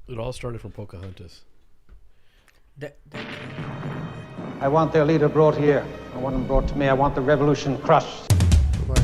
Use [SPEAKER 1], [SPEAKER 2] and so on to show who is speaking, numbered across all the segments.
[SPEAKER 1] It all started from Pocahontas.
[SPEAKER 2] I want their leader brought here. I want him brought to me. I want the revolution crushed.
[SPEAKER 3] Bye-bye.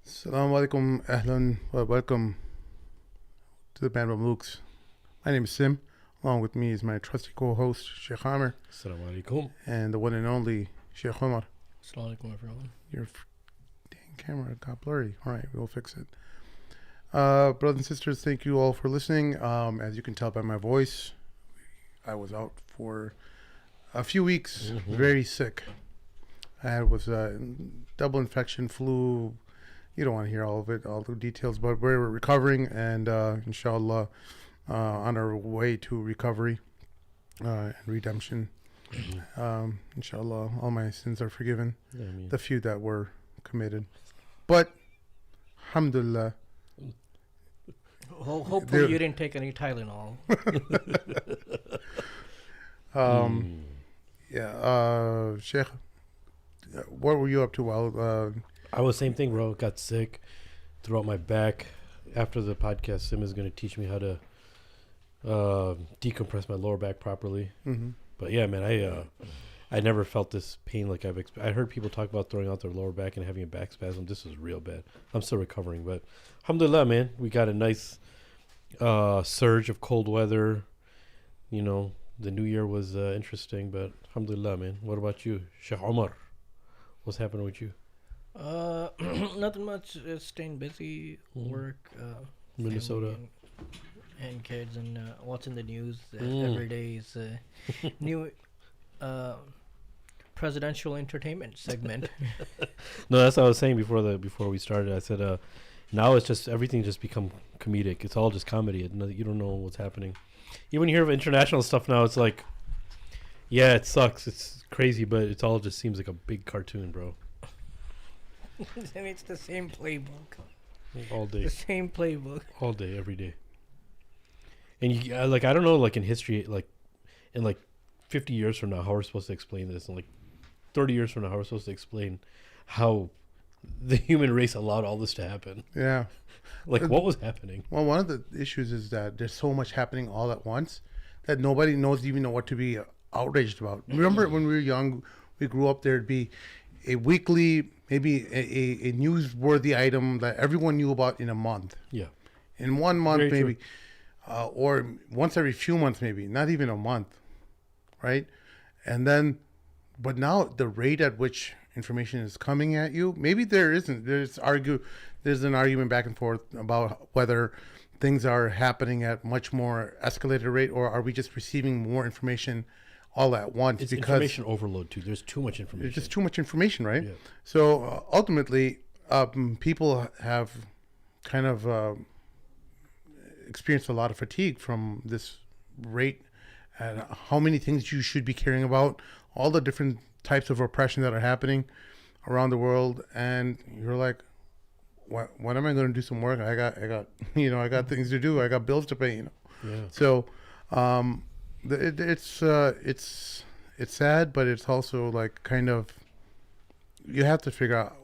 [SPEAKER 3] Assalamu alaikum, ahlan, welcome to the band Mamluks. My name is Sim. Along with me is my trusty co-host, Sheikh Amr,
[SPEAKER 1] Assalamu alaikum.
[SPEAKER 3] and the one and only Sheikh Omar.
[SPEAKER 1] Assalamu alaikum, everyone.
[SPEAKER 3] Your dang camera got blurry. All right, we'll fix it. Brothers and sisters, thank you all for listening. As you can tell by my voice, I was out for a few weeks, very sick. I was double infection, flu. You don't want to hear all of it, all the details, but we're recovering and inshallah on our way to recovery and redemption. Inshallah, all my sins are forgiven, the few that were committed. But, alhamdulillah.
[SPEAKER 4] Hopefully you didn't take any Tylenol.
[SPEAKER 3] Yeah, Sheikh, what were you up to while...
[SPEAKER 1] I was same thing, bro. Got sick, threw out my back. After the podcast, Sim is going to teach me how to decompress my lower back properly.
[SPEAKER 3] Mm-hmm.
[SPEAKER 1] But yeah, man, I never felt this pain like I heard people talk about throwing out their lower back and having a back spasm. This is real bad. I'm still recovering, but alhamdulillah, man, we got a nice surge of cold weather. You know, the new year was interesting, but alhamdulillah, man. What about you, Sheikh Omar? What's happening with you?
[SPEAKER 4] Nothing much. Staying busy, work,
[SPEAKER 1] Minnesota.
[SPEAKER 4] and kids, and watching the news. Every day is new presidential entertainment segment.
[SPEAKER 1] No, that's what I was saying before we started. I said now it's just everything just become comedic. It's all just comedy. You don't know what's happening. Even when you hear of international stuff now, it's like, yeah, it sucks. It's crazy, but it all just seems like a big cartoon, bro.
[SPEAKER 4] And it's the same playbook.
[SPEAKER 1] All day.
[SPEAKER 4] The same playbook.
[SPEAKER 1] All day, every day. And you like, I don't know, like in history, like in like 50 years from now, how we're supposed to explain this, and like 30 years from now, how we're supposed to explain how the human race allowed all this to happen.
[SPEAKER 3] Yeah.
[SPEAKER 1] Like, what was happening?
[SPEAKER 3] Well, one of the issues is that there's so much happening all at once that nobody even know what to be outraged about. Remember when we were young, we grew up, there'd be a weekly, maybe a newsworthy item that everyone knew about in a month.
[SPEAKER 1] Yeah.
[SPEAKER 3] In 1 month,
[SPEAKER 1] Very
[SPEAKER 3] maybe. Or once every few months, maybe. Not even a month. Right? And then, but now the rate at which information is coming at you, maybe there isn't. There's an argument back and forth about whether things are happening at much more escalated rate, or are we just receiving more information all at once?
[SPEAKER 1] It's
[SPEAKER 3] because
[SPEAKER 1] information overload too. There's too much information.
[SPEAKER 3] there's just too much information, right?
[SPEAKER 1] Yeah.
[SPEAKER 3] So ultimately, people have kind of experienced a lot of fatigue from this rate and how many things you should be caring about, all the different types of oppression that are happening around the world, and you're like, when am I going to do some work? I got I got things to do. I got bills to pay.
[SPEAKER 1] Yeah.
[SPEAKER 3] So it's sad, but it's also like kind of, you have to figure out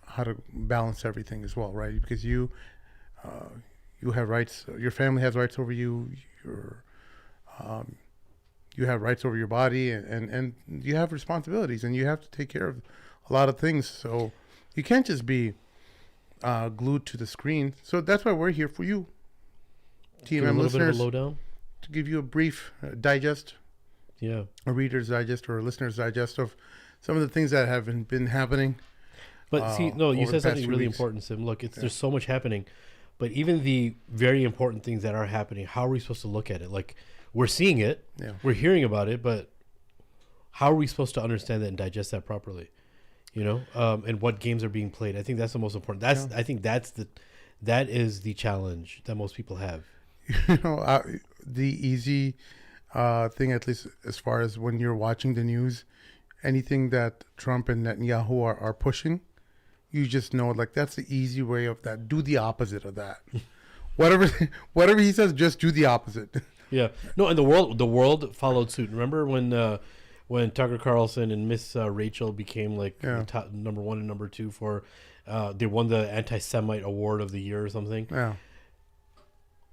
[SPEAKER 3] how to balance everything as well, right? Because you have rights. Your family has rights over you. You have rights over your body, and you have responsibilities, and you have to take care of a lot of things. So you can't just be glued to the screen. So that's why we're here for you, TMM listeners, to give you a brief digest,
[SPEAKER 1] Yeah.
[SPEAKER 3] a reader's digest or a listener's digest of some of the things that have been happening.
[SPEAKER 1] But see, no, you
[SPEAKER 3] over the
[SPEAKER 1] said
[SPEAKER 3] past
[SPEAKER 1] something
[SPEAKER 3] few
[SPEAKER 1] really
[SPEAKER 3] weeks.
[SPEAKER 1] important, Sim. Look, there's so much happening, but even the very important things that are happening, how are we supposed to look at it? Like, we're seeing it,
[SPEAKER 3] Yeah.
[SPEAKER 1] we're hearing about it, but how are we supposed to understand that and digest that properly? You know, and what games are being played? I think that's the most important. I think that is the challenge that most people have.
[SPEAKER 3] You know, the easy thing, at least as far as when you're watching the news, anything that Trump and Netanyahu are pushing, you just know, like, that's the easy way of that. Do the opposite of that. whatever he says, just do the opposite.
[SPEAKER 1] Yeah. No, and the world followed suit. Remember when Tucker Carlson and Miss Rachel became like the top, number 1 and number 2 for they won the anti-Semite award of the year or something.
[SPEAKER 3] Yeah.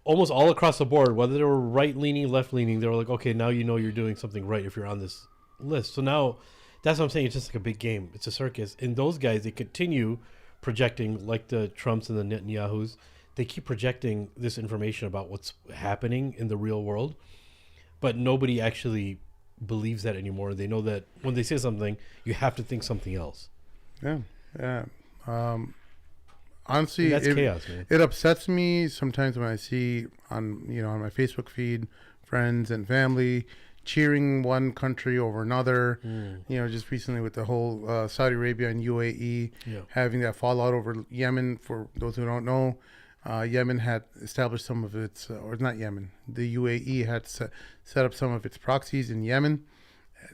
[SPEAKER 1] Almost all across the board, whether they were right-leaning, left-leaning, they were like, okay, now you know you're doing something right if you're on this list. So now, that's what I'm saying. It's just like a big game. It's a circus. And those guys, they continue projecting, like the Trumps and the Netanyahus, they keep projecting this information about what's happening in the real world. But nobody actually believes that anymore. They know that when they say something, you have to think something else.
[SPEAKER 3] Yeah. Yeah. Honestly,
[SPEAKER 1] And that's chaos, man.
[SPEAKER 3] It upsets me sometimes when I see on my Facebook feed friends and family cheering one country over another. Just recently with the whole Saudi Arabia and UAE having that fallout over Yemen. For those who don't know, Yemen had established some of its, or not Yemen, the UAE had set up some of its proxies in Yemen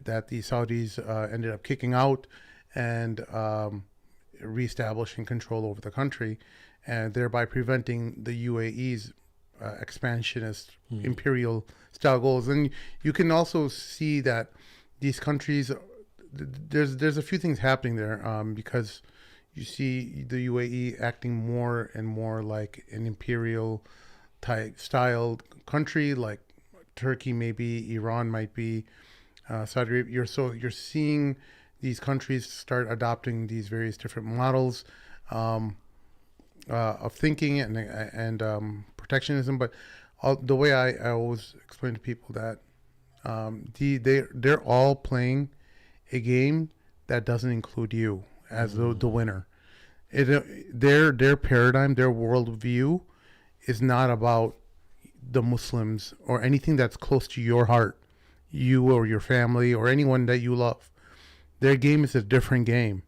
[SPEAKER 3] that the Saudis ended up kicking out and reestablishing control over the country, and thereby preventing the UAE's expansionist imperial style goals. And you can also see that these countries, there's a few things happening there, because you see the UAE acting more and more like an imperial type styled country, like Turkey maybe, Iran might be, Saudi Arabia. You're seeing these countries start adopting these various different models of thinking and protectionism. But the way I always explain to people that they're all playing a game that doesn't include you as the winner. Their paradigm, their worldview is not about the Muslims or anything that's close to your heart, you or your family or anyone that you love. Their game is a different game.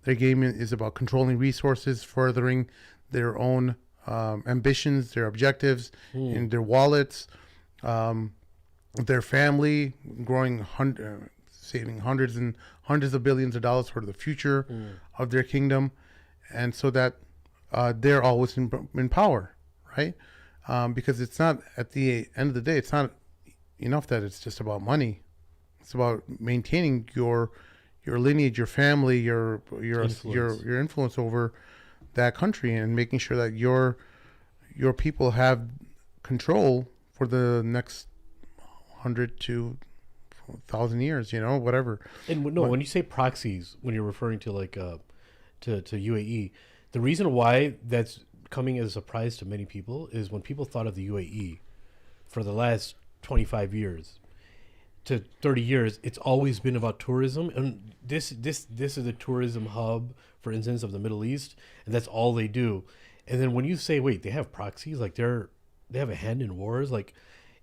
[SPEAKER 3] Their game is about controlling resources, furthering their own ambitions, their objectives, in their wallets, their family, saving hundreds and hundreds of billions of dollars for the future of their kingdom, and so that they're always in power, right? Because it's not, at the end of the day, it's not enough that it's just about money. It's about maintaining your lineage, your family, your influence over that country, and making sure that your people have control for the next 100 to 1,000 years, whatever.
[SPEAKER 1] And when you say proxies, when you're referring to like to UAE, the reason why that's coming as a surprise to many people is when people thought of the UAE for the last 25 years to 30 years, it's always been about tourism, and this is a tourism hub, for instance, of the Middle East, and that's all they do. And then when you say, wait, they have proxies, like they have a hand in wars, like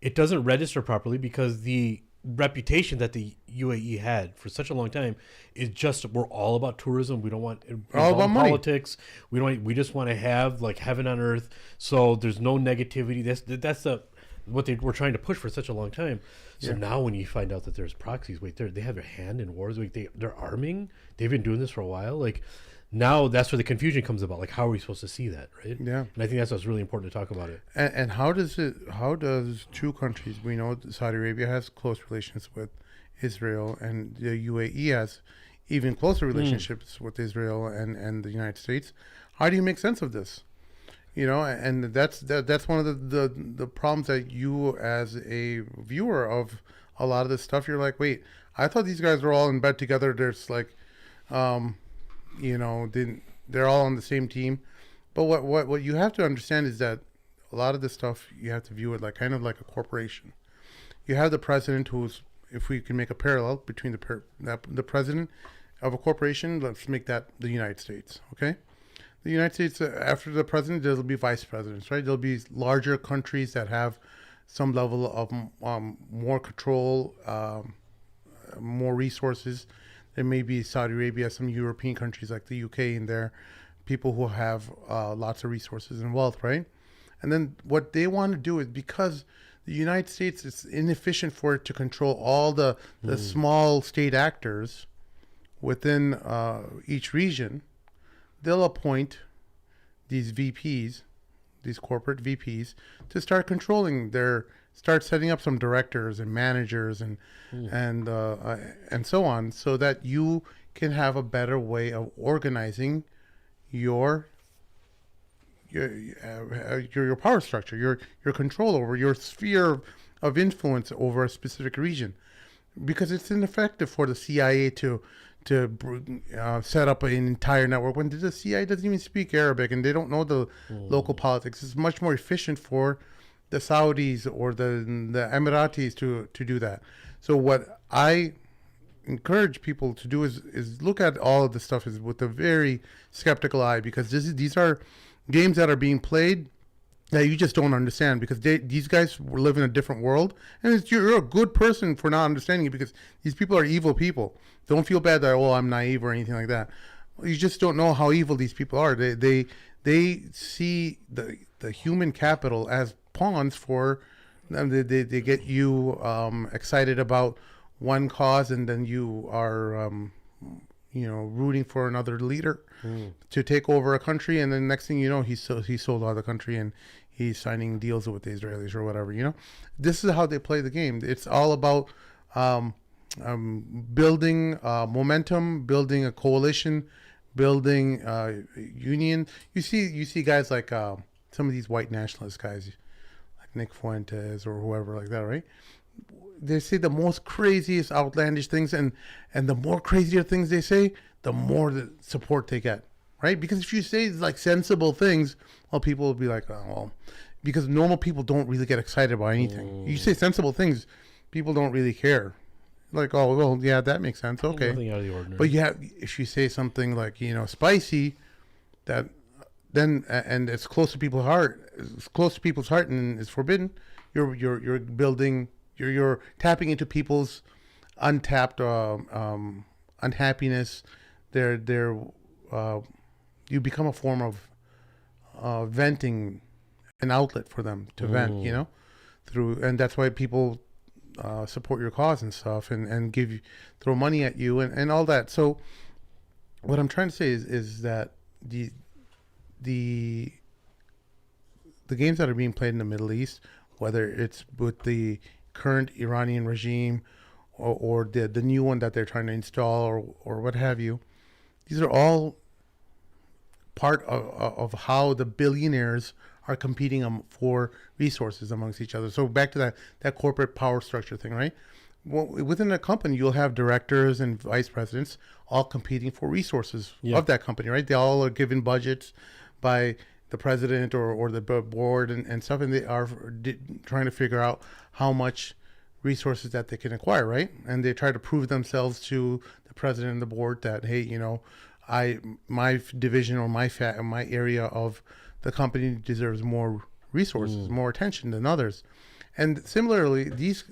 [SPEAKER 1] it doesn't register properly, because the reputation that the UAE had for such a long time is just, we're all about tourism. We don't want
[SPEAKER 3] all about
[SPEAKER 1] politics. We just want to have like heaven on earth. So there's no negativity. That's what they were trying to push for such a long time. So now when you find out that there's proxies, wait, they have their hand in wars. Like they're arming. They've been doing this for a while. Like now that's where the confusion comes about. Like, how are we supposed to see that, right?
[SPEAKER 3] Yeah.
[SPEAKER 1] And I think that's what's really important to talk about it.
[SPEAKER 3] And how does two countries, we know Saudi Arabia has close relations with Israel, and the UAE has even closer relationships with Israel and the United States. How do you make sense of this? And that's one of the problems that you, as a viewer of a lot of this stuff, you're like, wait, I thought these guys were all in bed together. There's like, they're all on the same team. But what you have to understand is that a lot of this stuff, you have to view it like kind of like a corporation. You have the president, who's, if we can make a parallel between the president of a corporation, let's make that the United States, okay? The United States, after the president, there'll be vice presidents, right? There'll be larger countries that have some level of more control, more resources. There may be Saudi Arabia, some European countries like the UK in there, people who have lots of resources and wealth, right? And then what they want to do is, because the United States is inefficient for it to control all the small state actors within each region. They'll appoint these VPs, these corporate VPs, to start controlling start setting up some directors and managers and so on, so that you can have a better way of organizing your power structure, your control over your sphere of influence over a specific region, because it's ineffective for the CIA to set up an entire network when the CIA doesn't even speak Arabic and they don't know the local politics. It's much more efficient for the Saudis or the Emiratis to do that. So what I encourage people to do is look at all of this stuff with a very skeptical eye, because these are games that are being played that you just don't understand, because these guys live in a different world, and you're a good person for not understanding it, because these people are evil people. Don't feel bad that, I'm naive or anything like that. You just don't know how evil these people are. They see the human capital as pawns for them. They get you excited about one cause, and then you are rooting for another leader to take over a country, and then next thing you know, he sold out the country and he's signing deals with the Israelis or whatever. This is how they play the game. It's all about building momentum, building a coalition, building union. You see guys like some of these white nationalist guys, like Nick Fuentes or whoever like that, right? They say the most craziest, outlandish things, and the more crazier things they say, the more the support they get, right? Because if you say like sensible things, well, people will be like, oh, well, because normal people don't really get excited about anything. You say sensible things, people don't really care. Like, oh, well, yeah, that makes sense. Okay.
[SPEAKER 1] Nothing out of the ordinary.
[SPEAKER 3] But if you say something like, spicy, that then, and it's close to people's heart, and it's forbidden, you're building, you're tapping into people's untapped unhappiness. You become a form of venting, an outlet for them to vent, and that's why people support your cause and stuff, and throw money at you and all that. So what I'm trying to say is that the games that are being played in the Middle East, whether it's with the current Iranian regime or the new one that they're trying to install or what have you, these are all part of how the billionaires are competing for resources amongst each other. So back to that corporate power structure thing, right? Well, within a company, you'll have directors and vice presidents all competing for resources of that company, right? They all are given budgets by the president or the board and stuff, and they are trying to figure out how much resources that they can acquire, right? And they try to prove themselves to the president and the board that, hey, my division or my area of the company deserves more resources, more attention than others. And similarly, these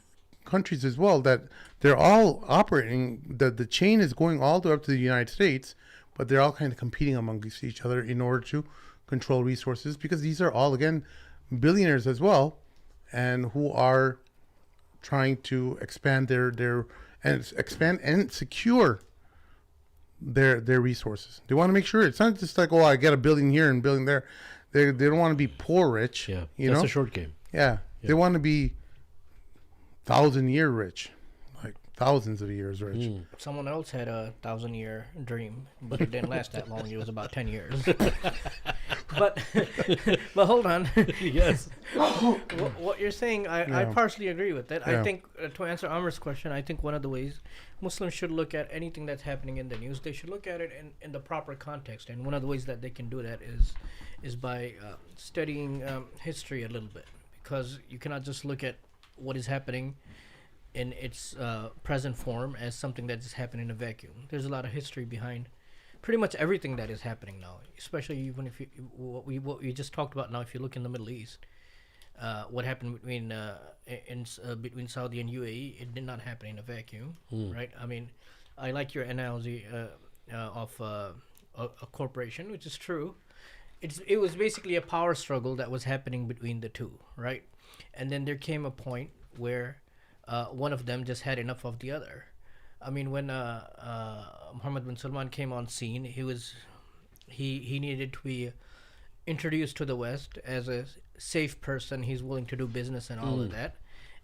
[SPEAKER 3] countries as well, that they're all operating, the chain is going all the way up to the United States, but they're all kind of competing amongst each other in order to control resources, because these are all, again, billionaires as well, and who are trying to expand their expand and secure their resources. They want to make sure it's not just like, I get a building here and a building there. They don't want to be poor rich.
[SPEAKER 1] Yeah, that's a short game.
[SPEAKER 3] Yeah, they want to be 1,000-year rich, like thousands of years rich.
[SPEAKER 4] Someone else had a 1,000-year dream, but it didn't last that long. It was about 10 years. but hold on.
[SPEAKER 1] Yes.
[SPEAKER 4] What you're saying, I partially agree with that. I think, to answer Amar's question, I think one of the ways Muslims should look at anything that's happening in the news, they should look at it in the proper context. And one of the ways that they can do that is by studying history a little bit, because you cannot just look at what is happening in its present form as something that is happening in a vacuum. There's a lot of history behind pretty much everything that is happening now, especially even if what we just talked about now. If you look in the Middle East, what happened between Saudi and UAE, it did not happen in a vacuum, right? I mean, I like your analogy of a corporation, which is true. It was basically a power struggle that was happening between the two, right? and then there came a point where one of them just had enough of the other. I mean, when Mohammed bin Salman came on scene, he needed to be introduced to the West as a safe person. He's willing to do business and all of that.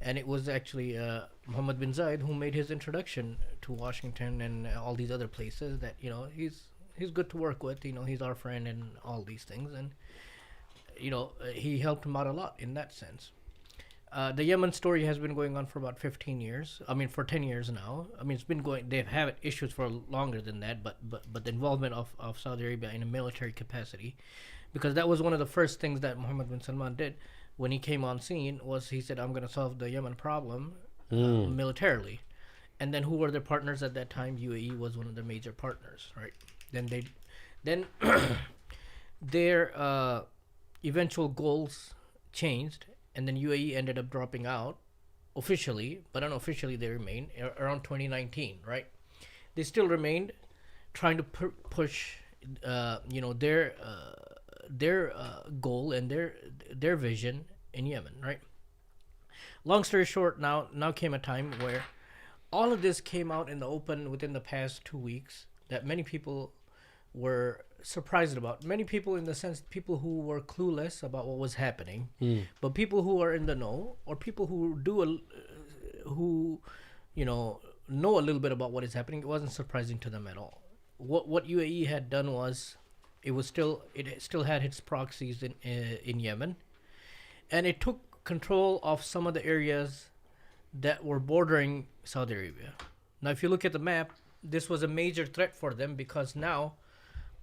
[SPEAKER 4] And it was actually Mohammed bin Zayed who made his introduction to Washington and all these other places that, you know, he's good to work with. You know, he's our friend and all these things. And, you know, he helped him out a lot in that sense. The Yemen story has been going on for about 15 years. I mean, for 10 years now. I mean, it's been going. They've had issues for longer than that. But the involvement of Saudi Arabia in a military capacity, because that was one of the first things that Mohammed bin Salman did when he came on scene, was he said, "I'm going to solve the Yemen problem militarily." And then who were their partners at that time? UAE was one of their major partners, right? Then their eventual goals changed. And then UAE ended up dropping out officially, but unofficially they remained around 2019, right? They still remained trying to push, you know, their goal and their vision in Yemen, right? Long story short, now came a time where all of this came out in the open within the past 2 weeks that many people were surprised about. Many people, in the sense, people who were clueless about what was happening, but people who are in the know, or people who who, you know a little bit about what is happening, it wasn't surprising to them at all. What UAE had done was, it still had its proxies in Yemen, and it took control of some of the areas that were bordering Saudi Arabia. Now, if you look at the map, this was a major threat for them, because now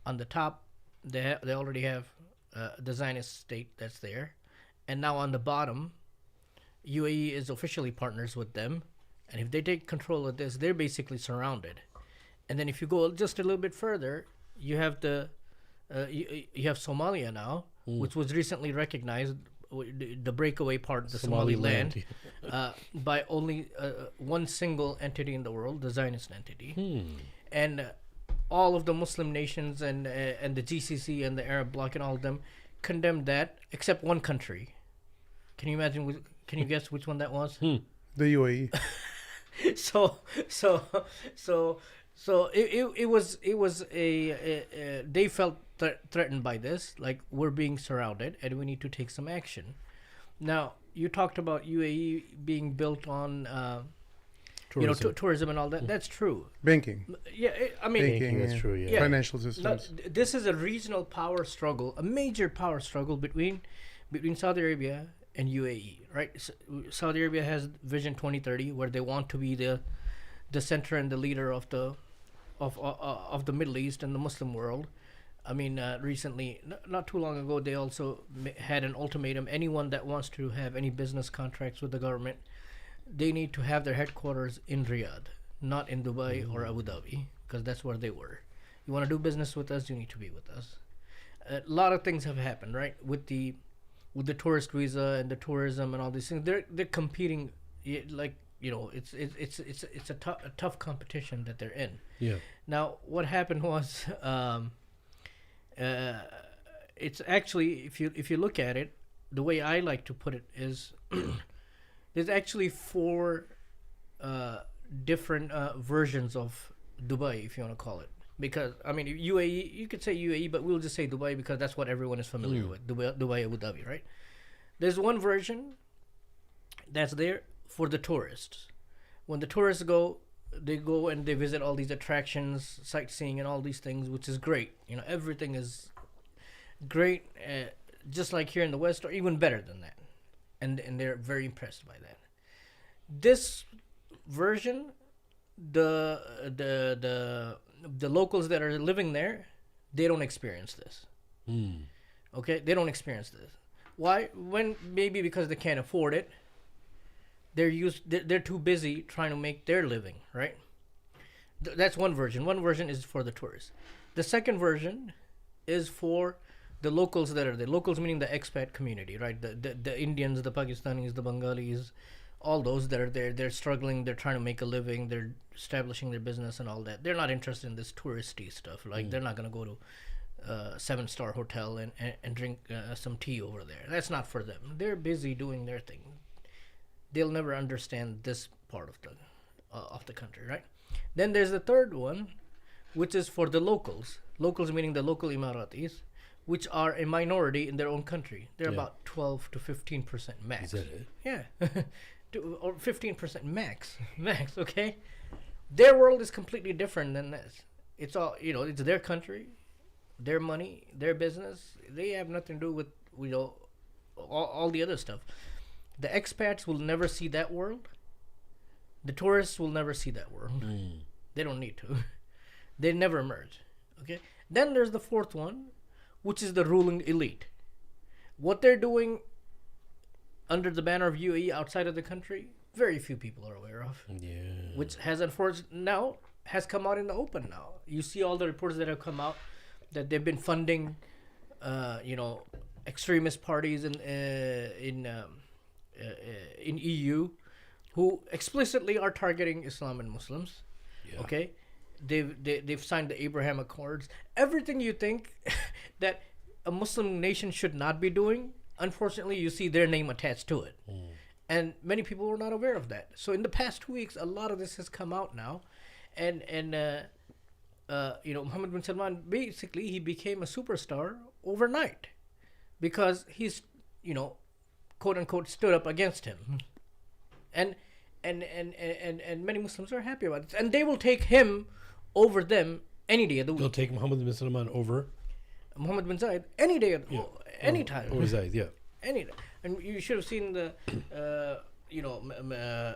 [SPEAKER 4] on the top, they already have the Zionist state that's there. And now on the bottom, UAE is officially partners with them. And if they take control of this, they're basically surrounded. And then if you go just a little bit further, you have you have Somalia now, which was recently recognized, the breakaway part, the Somaliland, by only one single entity in the world, the Zionist entity. And all of the Muslim nations and the GCC and the Arab bloc and all of them condemned that, except one country. Can you imagine? Can you guess which one that was?
[SPEAKER 3] The UAE.
[SPEAKER 4] So it was they felt threatened by this, like, we're being surrounded and we need to take some action. Now, you talked about UAE being built on tourism. Tourism and all that. That's true.
[SPEAKER 3] Banking.
[SPEAKER 4] Yeah, I mean,
[SPEAKER 3] Banking,
[SPEAKER 1] that's true. Yeah.
[SPEAKER 3] Financial systems.
[SPEAKER 4] This is a regional power struggle, a major power struggle between Saudi Arabia and UAE, right? Saudi Arabia has Vision 2030, where they want to be the center and the leader of the Middle East and the Muslim world. I mean, recently, not too long ago, they also had an ultimatum: anyone that wants to have any business contracts with the government, they need to have their headquarters in Riyadh, not in Dubai or Abu Dhabi, because that's where they were. You want to do business with us, you need to be with us. A lot of things have happened, right? With the tourist visa and the tourism and all these things, they're competing, like, you know, it's a tough competition that they're in.
[SPEAKER 1] Yeah.
[SPEAKER 4] Now, what happened was, it's actually, if you look at it, the way I like to put it is, there's actually 4 different versions of Dubai, if you want to call it. Because, I mean, UAE, you could say UAE, but we'll just say Dubai because that's what everyone is familiar with. Dubai, Abu Dhabi, right? There's one version that's there for the tourists. When the tourists go, they go and they visit all these attractions, sightseeing and all these things, which is great. You know, everything is great, just like here in the West, or even better than that. And they're very impressed by that. This version, the locals that are living there, they don't experience this. Okay, they don't experience this. Why? Maybe because they can't afford it. They're too busy trying to make their living, right? That's one version. One version is for the tourists. The second version is for the locals that are there. Locals meaning the expat community, right? The Indians, the Pakistanis, the Bengalis, all those that are there. They're struggling. They're trying to make a living. They're establishing their business and all that. They're not interested in this touristy stuff. Like, they're not going to go to 7-star hotel and drink some tea over there. That's not for them. They're busy doing their thing. They'll never understand this part of the country, right? Then there's the third one, which is for the locals. Locals meaning the local Emiratis, which are a minority in their own country. They're about 12 to 15% max.
[SPEAKER 1] Is that it?
[SPEAKER 4] Yeah. Or 15% max. Max, okay? Their world is completely different than this. It's all, it's their country, their money, their business. They have nothing to do with, all the other stuff. The expats will never see that world. The tourists will never see that world. They don't need to. They never merge. Okay? Then there's the fourth one, which is the ruling elite. What they're doing under the banner of UAE outside of the country, very few people are aware of.
[SPEAKER 1] Yeah.
[SPEAKER 4] Which has has come out in the open now. You see all the reports that have come out that they've been funding, extremist parties in EU, who explicitly are targeting Islam and Muslims. Yeah. Okay, they've signed the Abraham Accords. Everything you think that a Muslim nation should not be doing, unfortunately, you see their name attached to it. And many people were not aware of that. So in the past 2 weeks, a lot of this has come out now. And Mohammed bin Salman, basically, he became a superstar overnight because he's, quote unquote, stood up against him. And many Muslims are happy about it. And they will take him over them any day of the week.
[SPEAKER 1] They'll take Mohammed bin Salman over
[SPEAKER 4] Mohammed bin Zayed any day, any time.
[SPEAKER 1] Over Zayed, yeah.
[SPEAKER 4] Any day. And you should have seen the,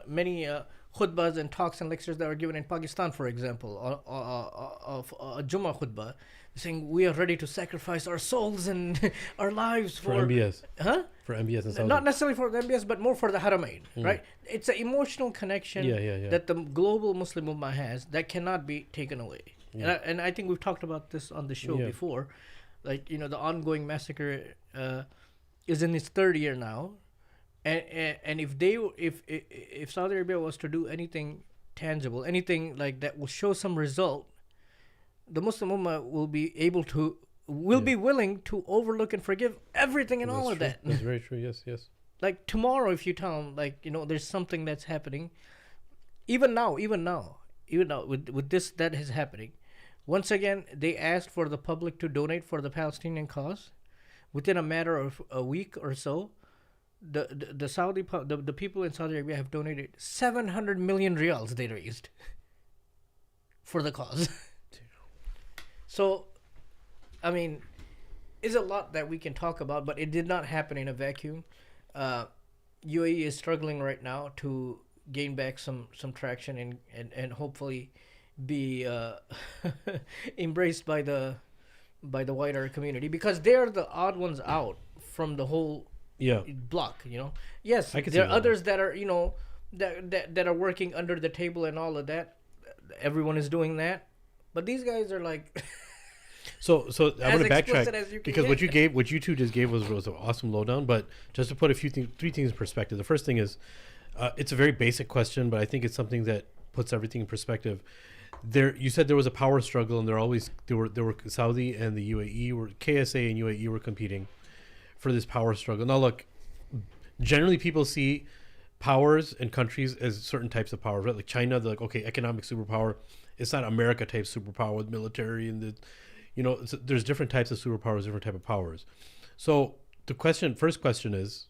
[SPEAKER 4] many khutbahs and talks and lectures that were given in Pakistan, for example, of a Jummah khutbah, saying we are ready to sacrifice our souls and our lives for
[SPEAKER 1] MBS.
[SPEAKER 4] Huh?
[SPEAKER 1] For MBS and Saudi.
[SPEAKER 4] Not necessarily for the MBS, but more for the Haramain, right? It's an emotional connection that the global Muslim Ummah has that cannot be taken away. Yeah. And I think we've talked about this on the show before. Like, the ongoing massacre is in its third year now. And if Saudi Arabia was to do anything tangible, anything like that will show some result, the Muslim Ummah will be be willing to overlook and forgive everything and all of that.
[SPEAKER 1] That's very true. Yes.
[SPEAKER 4] Like tomorrow, if you tell them, there's something that's happening, even now, with this that is happening, once again, they asked for the public to donate for the Palestinian cause. Within a matter of a week or so, the people in Saudi Arabia have donated 700 million riyals they raised for the cause. So, I mean, it's a lot that we can talk about, but it did not happen in a vacuum. UAE is struggling right now to gain back some traction and hopefully be embraced by the wider community, because they're the odd ones out from the whole block. Yes, there are others that are that are working under the table and all of that. Everyone is doing that, but these guys are like.
[SPEAKER 1] So I want to backtrack because what you two just gave was an awesome lowdown. But just to put three things in perspective. The first thing is, it's a very basic question, but I think it's something that puts everything in perspective. You said there was a power struggle, and there were Saudi and the UAE were KSA and UAE were competing for this power struggle. Now look, generally people see powers and countries as certain types of powers, right? Like China, they're like, okay, economic superpower. It's not America type superpower with military and there's different types of superpowers, different type of powers. So the first question is,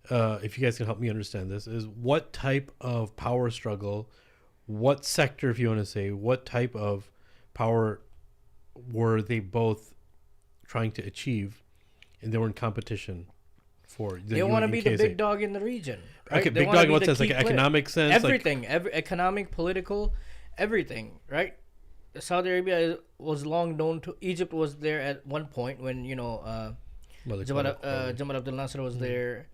[SPEAKER 1] if you guys can help me understand this, is what type of power struggle, what sector, if you want to say, what type of power were they both trying to achieve, and they were in competition for?
[SPEAKER 4] They want to be the big dog in the region. Right?
[SPEAKER 1] Okay, big dog in what sense? Like economic sense?
[SPEAKER 4] Everything, economic, political, everything, right? Saudi Arabia was long known to. Egypt was there at one point when Jamal Abdel Nasser was there.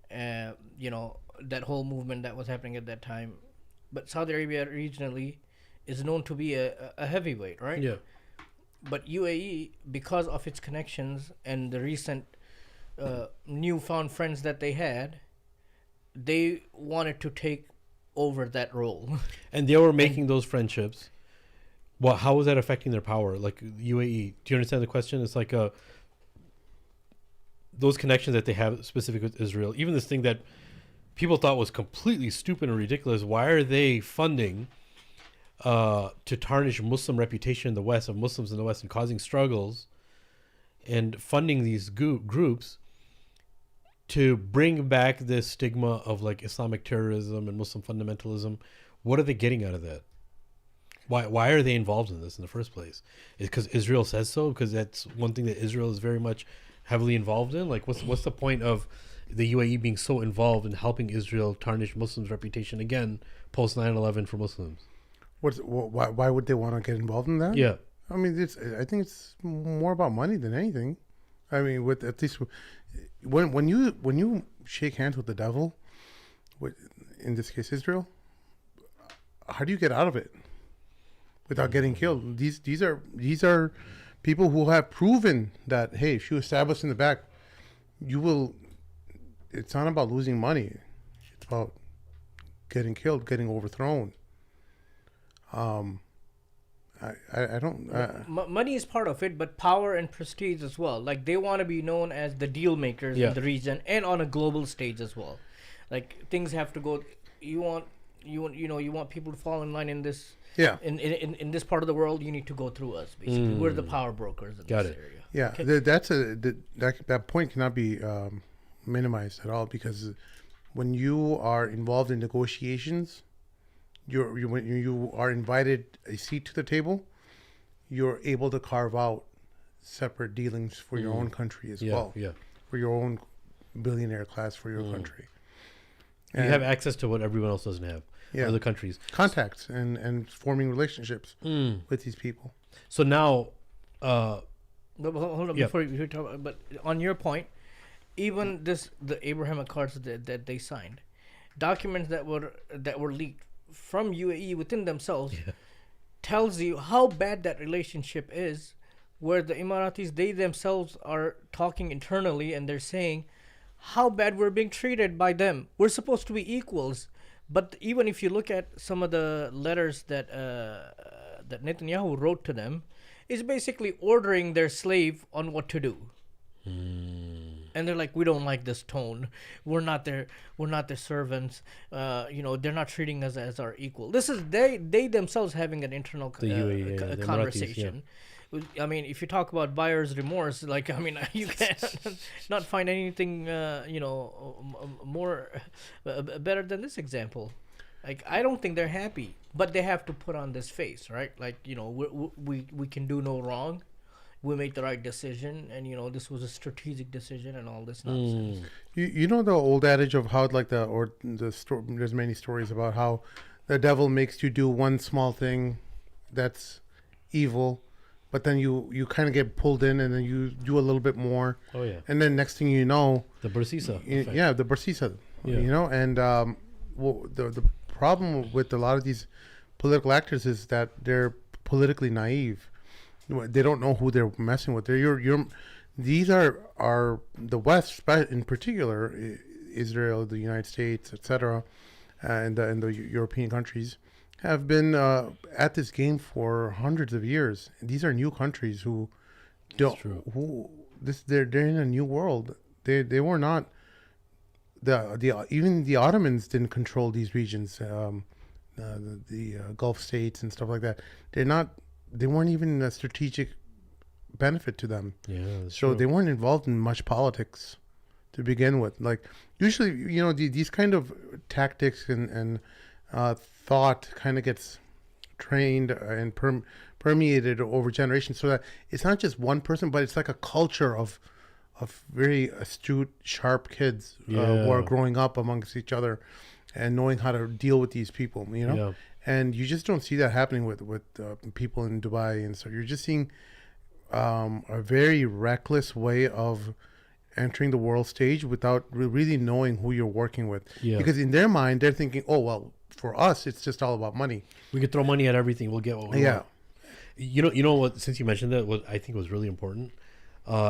[SPEAKER 4] That whole movement that was happening at that time. But Saudi Arabia regionally is known to be a heavyweight, right? Yeah. But UAE, because of its connections and the recent newfound friends that they had, they wanted to take over that role.
[SPEAKER 1] And they were making those friendships Well, how is that affecting their power? Like UAE, do you understand the question? It's like those connections that they have specific with Israel. Even this thing that people thought was completely stupid and ridiculous. Why are they funding to tarnish Muslim reputation in the West, of Muslims in the West, and causing struggles, and funding these groups to bring back this stigma of like Islamic terrorism and Muslim fundamentalism? What are they getting out of that? Why are they involved in this in the first place? Is it because Israel says so? Because that's one thing that Israel is very much heavily involved in. Like, what's the point of the UAE being so involved in helping Israel tarnish Muslims' reputation again post 9/11 for Muslims?
[SPEAKER 3] Why would they want to get involved in that?
[SPEAKER 1] Yeah,
[SPEAKER 3] I mean, I think it's more about money than anything. I mean, with at least when you shake hands with the devil, in this case Israel, how do you get out of it without getting killed? These are people who have proven that, hey, if you stab us in the back, you will. It's not about losing money; it's about getting killed, getting overthrown. I don't.
[SPEAKER 4] Money is part of it, but power and prestige as well. Like, they want to be known as the deal makers in the region and on a global stage as well. Like, things have to go. You want people to fall in line in this.
[SPEAKER 3] Yeah.
[SPEAKER 4] In this part of the world, you need to go through us. Basically, we're the power brokers in this area.
[SPEAKER 3] Yeah,
[SPEAKER 4] okay.
[SPEAKER 3] That point cannot be minimized at all, because when you are involved in negotiations, when you are invited a seat to the table, you're able to carve out separate dealings for your own country as well. Yeah, for your own billionaire class for your country. And
[SPEAKER 1] you have access to what everyone else doesn't have.
[SPEAKER 3] Yeah.
[SPEAKER 1] Other countries,
[SPEAKER 3] contacts and forming relationships with these people.
[SPEAKER 1] So now,
[SPEAKER 4] but hold on before you talk about, but on your point, even the Abraham Accords that they signed, documents that were leaked from UAE within themselves, tells you how bad that relationship is, where the Emiratis, they themselves are talking internally and they're saying how bad we're being treated by them. We're supposed to be equals. But even if you look at some of the letters that Netanyahu wrote to them, is basically ordering their slave on what to do. And they're like, we don't like this tone. We're not their servants. They're not treating us as our equal. This is they themselves having an internal conversation. I mean, if you talk about buyer's remorse, like, I mean, you can not find anything, more better than this example. Like, I don't think they're happy, but they have to put on this face, right? Like, we can do no wrong. We made the right decision, and this was a strategic decision, and all this nonsense.
[SPEAKER 3] You know the old adage of how there's many stories about how the devil makes you do one small thing that's evil, but then you kind of get pulled in, and then you do a little bit more.
[SPEAKER 1] Oh yeah.
[SPEAKER 3] And then next thing you know,
[SPEAKER 1] the Bersisa.
[SPEAKER 3] The Bersisa. Yeah. And the problem with a lot of these political actors is that they're politically naive. They don't know who they're messing with. These are the West, in particular, Israel, the United States, etc., and the European countries have been at this game for hundreds of years. These are new countries who don't. They're in a new world. They were not. Even the Ottomans didn't control these regions, the Gulf states and stuff like that. They weren't even a strategic benefit to them. Yeah, so true. They weren't involved in much politics to begin with. Like, usually, these kind of tactics and thought kind of gets trained and permeated over generations, so that it's not just one person, but it's like a culture of very astute, sharp kids who are growing up amongst each other and knowing how to deal with these people. Yeah. And you just don't see that happening with people in Dubai, and so you're just seeing a very reckless way of entering the world stage without really knowing who you're working with. Yeah. Because in their mind, they're thinking, oh well, for us, it's just all about money.
[SPEAKER 1] We can throw money at everything. We'll get what we want. You know what? Since you mentioned that, what I think was really important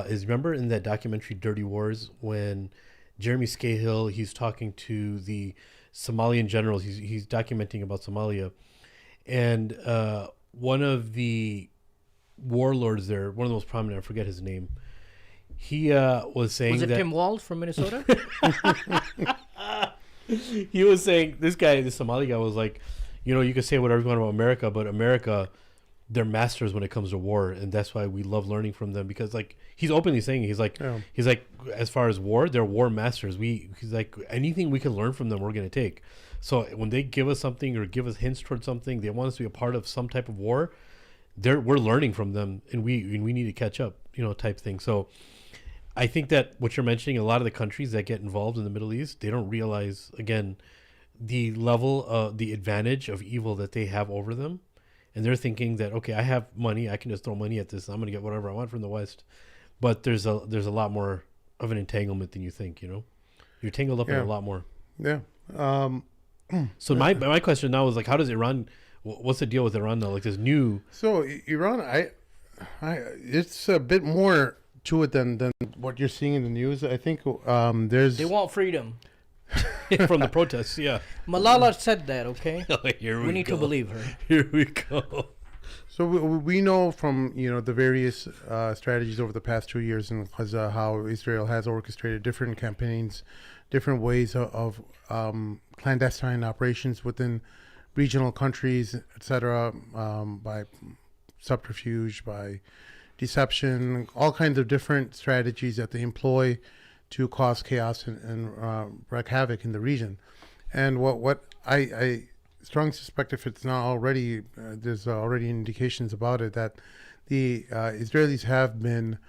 [SPEAKER 1] is, remember in that documentary Dirty Wars, when Jeremy Scahill, he's talking to the Somalian generals, he's documenting about Somalia, and one of the warlords there, one of the most prominent, I forget his name. He was saying
[SPEAKER 4] Was it
[SPEAKER 1] that
[SPEAKER 4] Tim Walz from Minnesota?
[SPEAKER 1] he was saying this Somali guy was like, you could say whatever you want about America, but America, they're masters when it comes to war, and that's why we love learning from them, because like he's openly saying he's like as far as war, they're war masters. He's like anything we can learn from them, we're gonna take. So when they give us something or give us hints towards something, they want us to be a part of some type of war. We're learning from them, and we need to catch up, type thing. So I think that what you're mentioning, a lot of the countries that get involved in the Middle East, they don't realize again the level of the advantage of evil that they have over them. And they're thinking that, okay, I have money, I can just throw money at this, I'm going to get whatever I want from the West. But there's a lot more of an entanglement than you think, You're tangled up in a lot more.
[SPEAKER 3] Yeah.
[SPEAKER 1] So my question now is like, how does Iran, what's the deal with Iran now? Like this new...
[SPEAKER 3] So Iran, I it's a bit more to it than what you're seeing in the news. I think there's...
[SPEAKER 4] They want freedom.
[SPEAKER 1] From the protests, yeah.
[SPEAKER 4] Malala said that, okay?
[SPEAKER 1] We
[SPEAKER 4] need to believe her.
[SPEAKER 1] Here we go.
[SPEAKER 3] So we know from the various strategies over the past 2 years, and because how Israel has orchestrated different campaigns, different ways of clandestine operations within regional countries, etc., by subterfuge, by deception, all kinds of different strategies that they employ to cause chaos and wreak havoc in the region. And what I strongly suspect, if it's not already, there's already indications about it, that the Israelis have been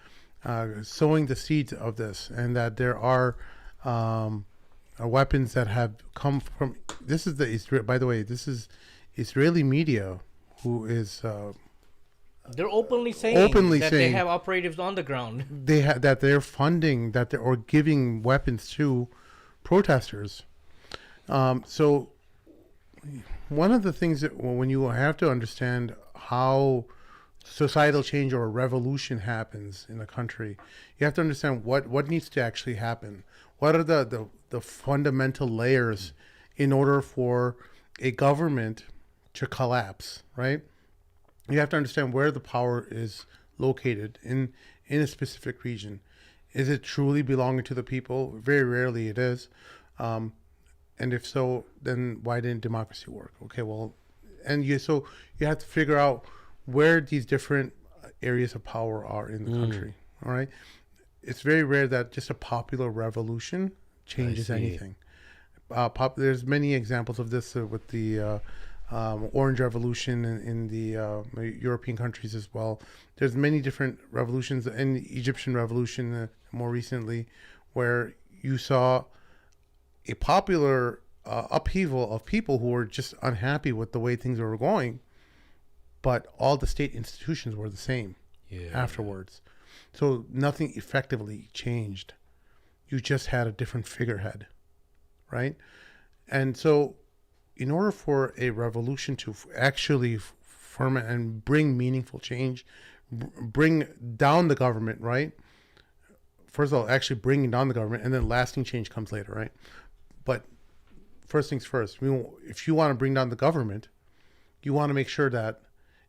[SPEAKER 3] sowing the seeds of this, and that there are weapons that have come from... This is by the way, this is Israeli media who is...
[SPEAKER 4] They're openly saying they have operatives on the ground.
[SPEAKER 3] That they're funding, or giving weapons to protesters. So one of the things that when you have to understand how societal change or a revolution happens in a country, you have to understand what needs to actually happen. What are the fundamental layers in order for a government to collapse, right? You have to understand where the power is located in a specific region. Is it truly belonging to the people? Very rarely it is. And if so, then why didn't democracy work? Okay, well, so you have to figure out where these different areas of power are in the country. All right. It's very rare that just a popular revolution changes anything. There's many examples of this with the Orange Revolution in the European countries as well. There's many different revolutions, and the Egyptian Revolution more recently, where you saw a popular upheaval of people who were just unhappy with the way things were going, but all the state institutions were the same afterwards. So nothing effectively changed. You just had a different figurehead, right? And so in order for a revolution to actually ferment and bring meaningful change, bring down the government, right? First of all, actually bringing down the government, and then lasting change comes later, right? But first things first, if you want to bring down the government, you want to make sure that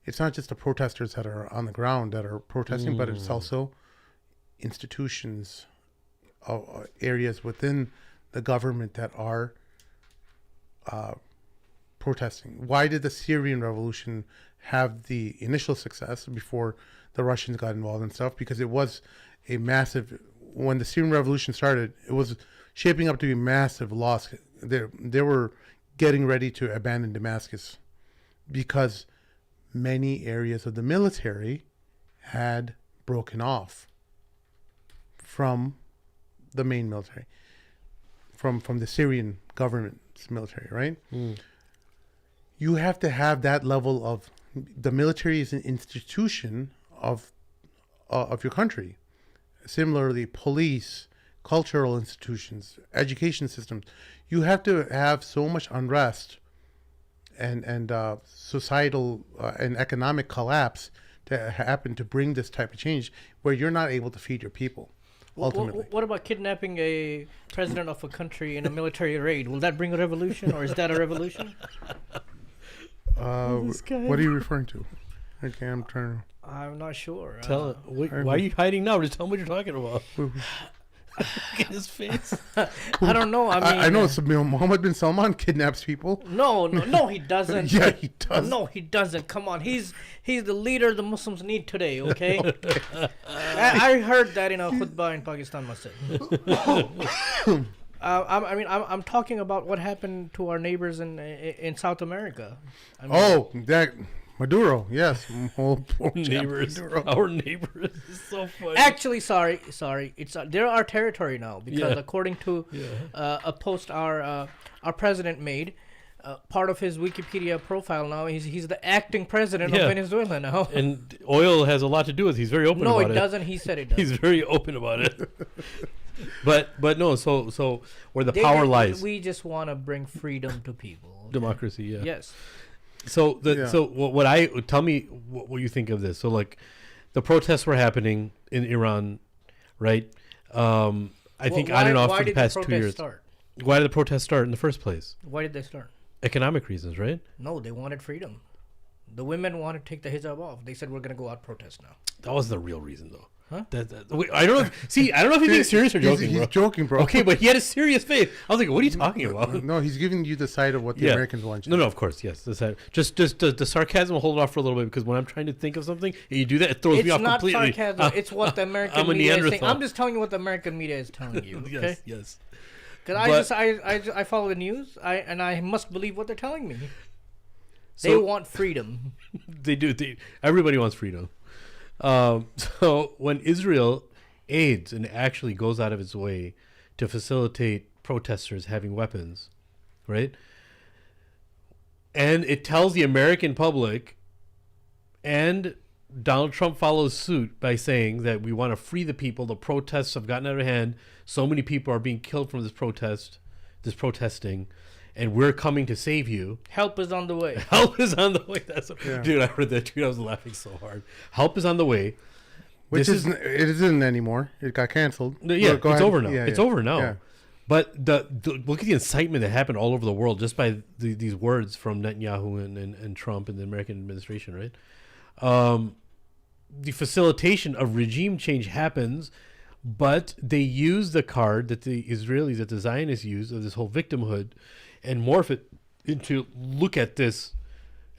[SPEAKER 3] it's not just the protesters that are on the ground that are protesting, but it's also institutions, areas within the government that are protesting. Why did the Syrian revolution have the initial success before the Russians got involved and stuff? Because it was a massive... When the Syrian revolution started, it was shaping up to be a massive loss. They were getting ready to abandon Damascus because many areas of the military had broken off from the main military, from the Syrian government's military, right? You have to have that level of... The military is an institution of your country. Similarly, police, cultural institutions, education systems. You have to have so much unrest and societal and economic collapse to happen to bring this type of change where you're not able to feed your people, ultimately.
[SPEAKER 4] What about kidnapping a president of a country in a military raid? Will that bring a revolution, or is that a revolution?
[SPEAKER 3] What are you referring to? Okay, I'm trying
[SPEAKER 4] I'm not sure.
[SPEAKER 1] Why are you hiding now? Just tell me what you're talking about.
[SPEAKER 3] to.
[SPEAKER 1] Look at his face.
[SPEAKER 4] I don't know. I mean,
[SPEAKER 3] I know Mohammed bin Salman kidnaps people.
[SPEAKER 4] No, he doesn't.
[SPEAKER 3] Yeah, he does.
[SPEAKER 4] No, he doesn't. Come on, he's the leader the Muslims need today. Okay. I heard that in a khutbah in Pakistan Masjid. I'm talking about what happened to our neighbors in South America.
[SPEAKER 3] That Maduro, yes.
[SPEAKER 1] Neighbors.
[SPEAKER 3] Maduro.
[SPEAKER 1] Our neighbors. Is so funny.
[SPEAKER 4] Actually, sorry. It's they're our territory now because according to a post our president made, part of his Wikipedia profile now he's the acting president of Venezuela now.
[SPEAKER 1] And oil has a lot to do with it. He's very open about it.
[SPEAKER 4] No, it doesn't. He said it doesn't.
[SPEAKER 1] He's very open about it. But no, so where the power lies.
[SPEAKER 4] We just want to bring freedom to people. Okay?
[SPEAKER 1] Democracy, yeah.
[SPEAKER 4] Yes.
[SPEAKER 1] So tell me what you think of this. So like the protests were happening in Iran, right? I think on and off for the past 2 years.
[SPEAKER 4] Start?
[SPEAKER 1] Why did the protests start in the first place?
[SPEAKER 4] Why did they start?
[SPEAKER 1] Economic reasons, right?
[SPEAKER 4] No, they wanted freedom. The women wanted to take the hijab off. They said we're going to go out protest now.
[SPEAKER 1] That was the real reason, though.
[SPEAKER 4] Huh?
[SPEAKER 1] I don't know. I don't know if he's being serious or joking.
[SPEAKER 3] He's joking, bro.
[SPEAKER 1] Okay, but he had a serious face. I was like, "What are you talking about?"
[SPEAKER 3] No, he's giving you the side of what the Americans want.
[SPEAKER 1] No, of course, yes. Just the sarcasm. Hold it off for a little bit because when I'm trying to think of something and you do that, it throws me off completely.
[SPEAKER 4] It's not sarcasm. It's what the American media is saying. I'm just telling you what the American media is telling you. Okay?
[SPEAKER 1] Yes.
[SPEAKER 4] Because I follow the news. I must believe what they're telling me. They want freedom.
[SPEAKER 1] They do. Everybody wants freedom. So when Israel aids and actually goes out of its way to facilitate protesters having weapons, right? And it tells the American public, and Donald Trump follows suit by saying that we want to free the people. The protests have gotten out of hand. So many people are being killed from this protesting, and we're coming to save you.
[SPEAKER 4] Help is on the way.
[SPEAKER 1] Help is on the way. Dude, I heard that tweet. I was laughing so hard. Help is on the way.
[SPEAKER 3] It isn't anymore. It got canceled.
[SPEAKER 1] Yeah, it's over now. It's over now.
[SPEAKER 3] Yeah.
[SPEAKER 1] But look at the incitement that happened all over the world just by these words from Netanyahu and Trump and the American administration, right? The facilitation of regime change happens, but they use the card that the Israelis, that the Zionists use of this whole victimhood and morph it into, look at this.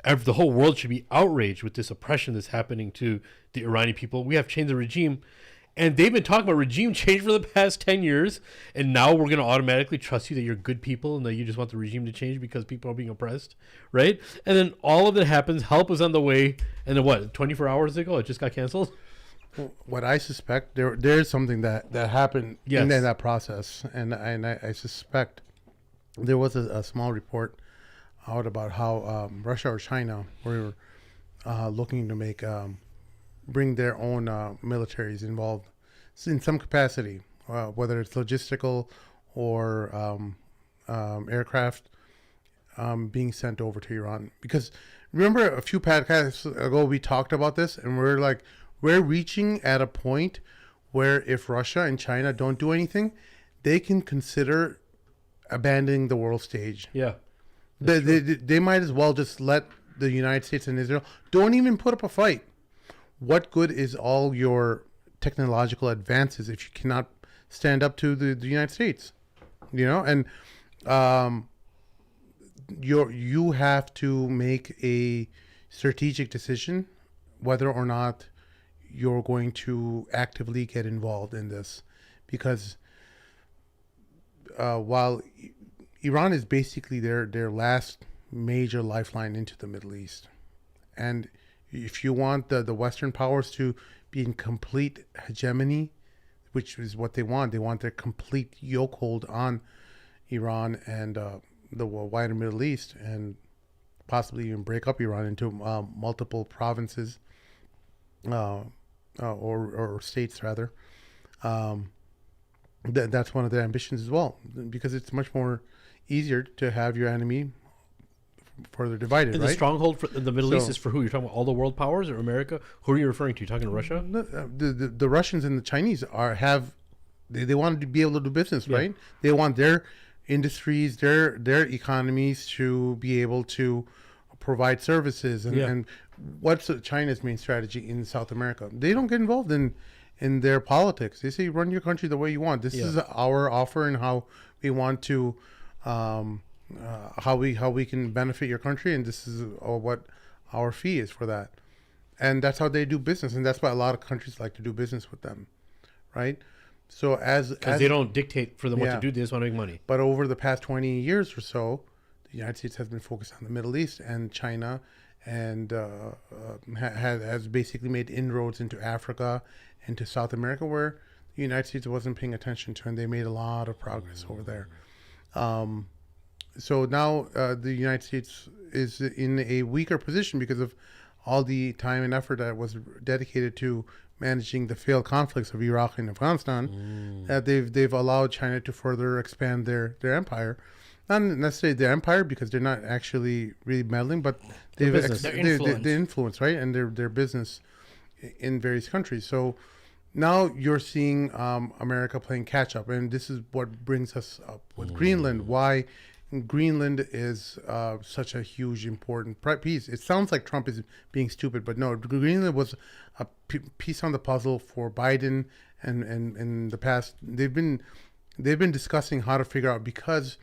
[SPEAKER 1] The whole world should be outraged with this oppression that's happening to the Iranian people. We have changed the regime. And they've been talking about regime change for the past 10 years. And now we're going to automatically trust you that you're good people and that you just want the regime to change because people are being oppressed. Right? And then all of that happens. Help is on the way. And then 24 hours ago, it just got canceled?
[SPEAKER 3] What I suspect, there's something that happened in that process. And I suspect there was a small report out about how Russia or China were looking to bring their own militaries involved in some capacity, whether it's logistical or aircraft being sent over to Iran. Because remember a few podcasts ago we talked about this, and we're reaching at a point where if Russia and China don't do anything, they can consider abandoning the world stage.
[SPEAKER 1] Yeah.
[SPEAKER 3] They might as well just let the United States and Israel don't even put up a fight. What good is all your technological advances if you cannot stand up to the United States? You know, and you have to make a strategic decision whether or not you're going to actively get involved in this, because while Iran is basically their last major lifeline into the Middle East, and if you want the Western powers to be in complete hegemony, which is what they want their complete yokehold on Iran and the wider Middle East, and possibly even break up Iran into multiple provinces or states rather. That's one of their ambitions as well, because it's much more easier to have your enemy further divided.
[SPEAKER 1] And
[SPEAKER 3] right?
[SPEAKER 1] The stronghold in the Middle East is for who? You're talking about all the world powers or America? Who are you referring to? You talking to Russia?
[SPEAKER 3] The Russians and the Chinese they want to be able to do business, right? They want their industries, their economies to be able to provide services. And what's China's main strategy in South America? They don't get involved in their politics. They say, run your country the way you want. This is our offer and how we want to, how we can benefit your country, and this is what our fee is for that. And that's how they do business, and that's why a lot of countries like to do business with them, right? So because
[SPEAKER 1] they don't dictate for them what to do, they just want to make money.
[SPEAKER 3] But over the past 20 years or so, the United States has been focused on the Middle East and China, and has basically made inroads into Africa, into South America, where the United States wasn't paying attention to, and they made a lot of progress over there. So now the United States is in a weaker position because of all the time and effort that was dedicated to managing the failed conflicts of Iraq and Afghanistan. They've allowed China to further expand their empire. Not necessarily their empire, because they're not actually really meddling, but they've the influence, right, and their business in various countries. So now you're seeing America playing catch up, and this is what brings us up with Greenland. Why Greenland is such a huge, important piece. It sounds like Trump is being stupid, but no, Greenland was a piece on the puzzle for Biden, and in the past they've been discussing how to figure out, because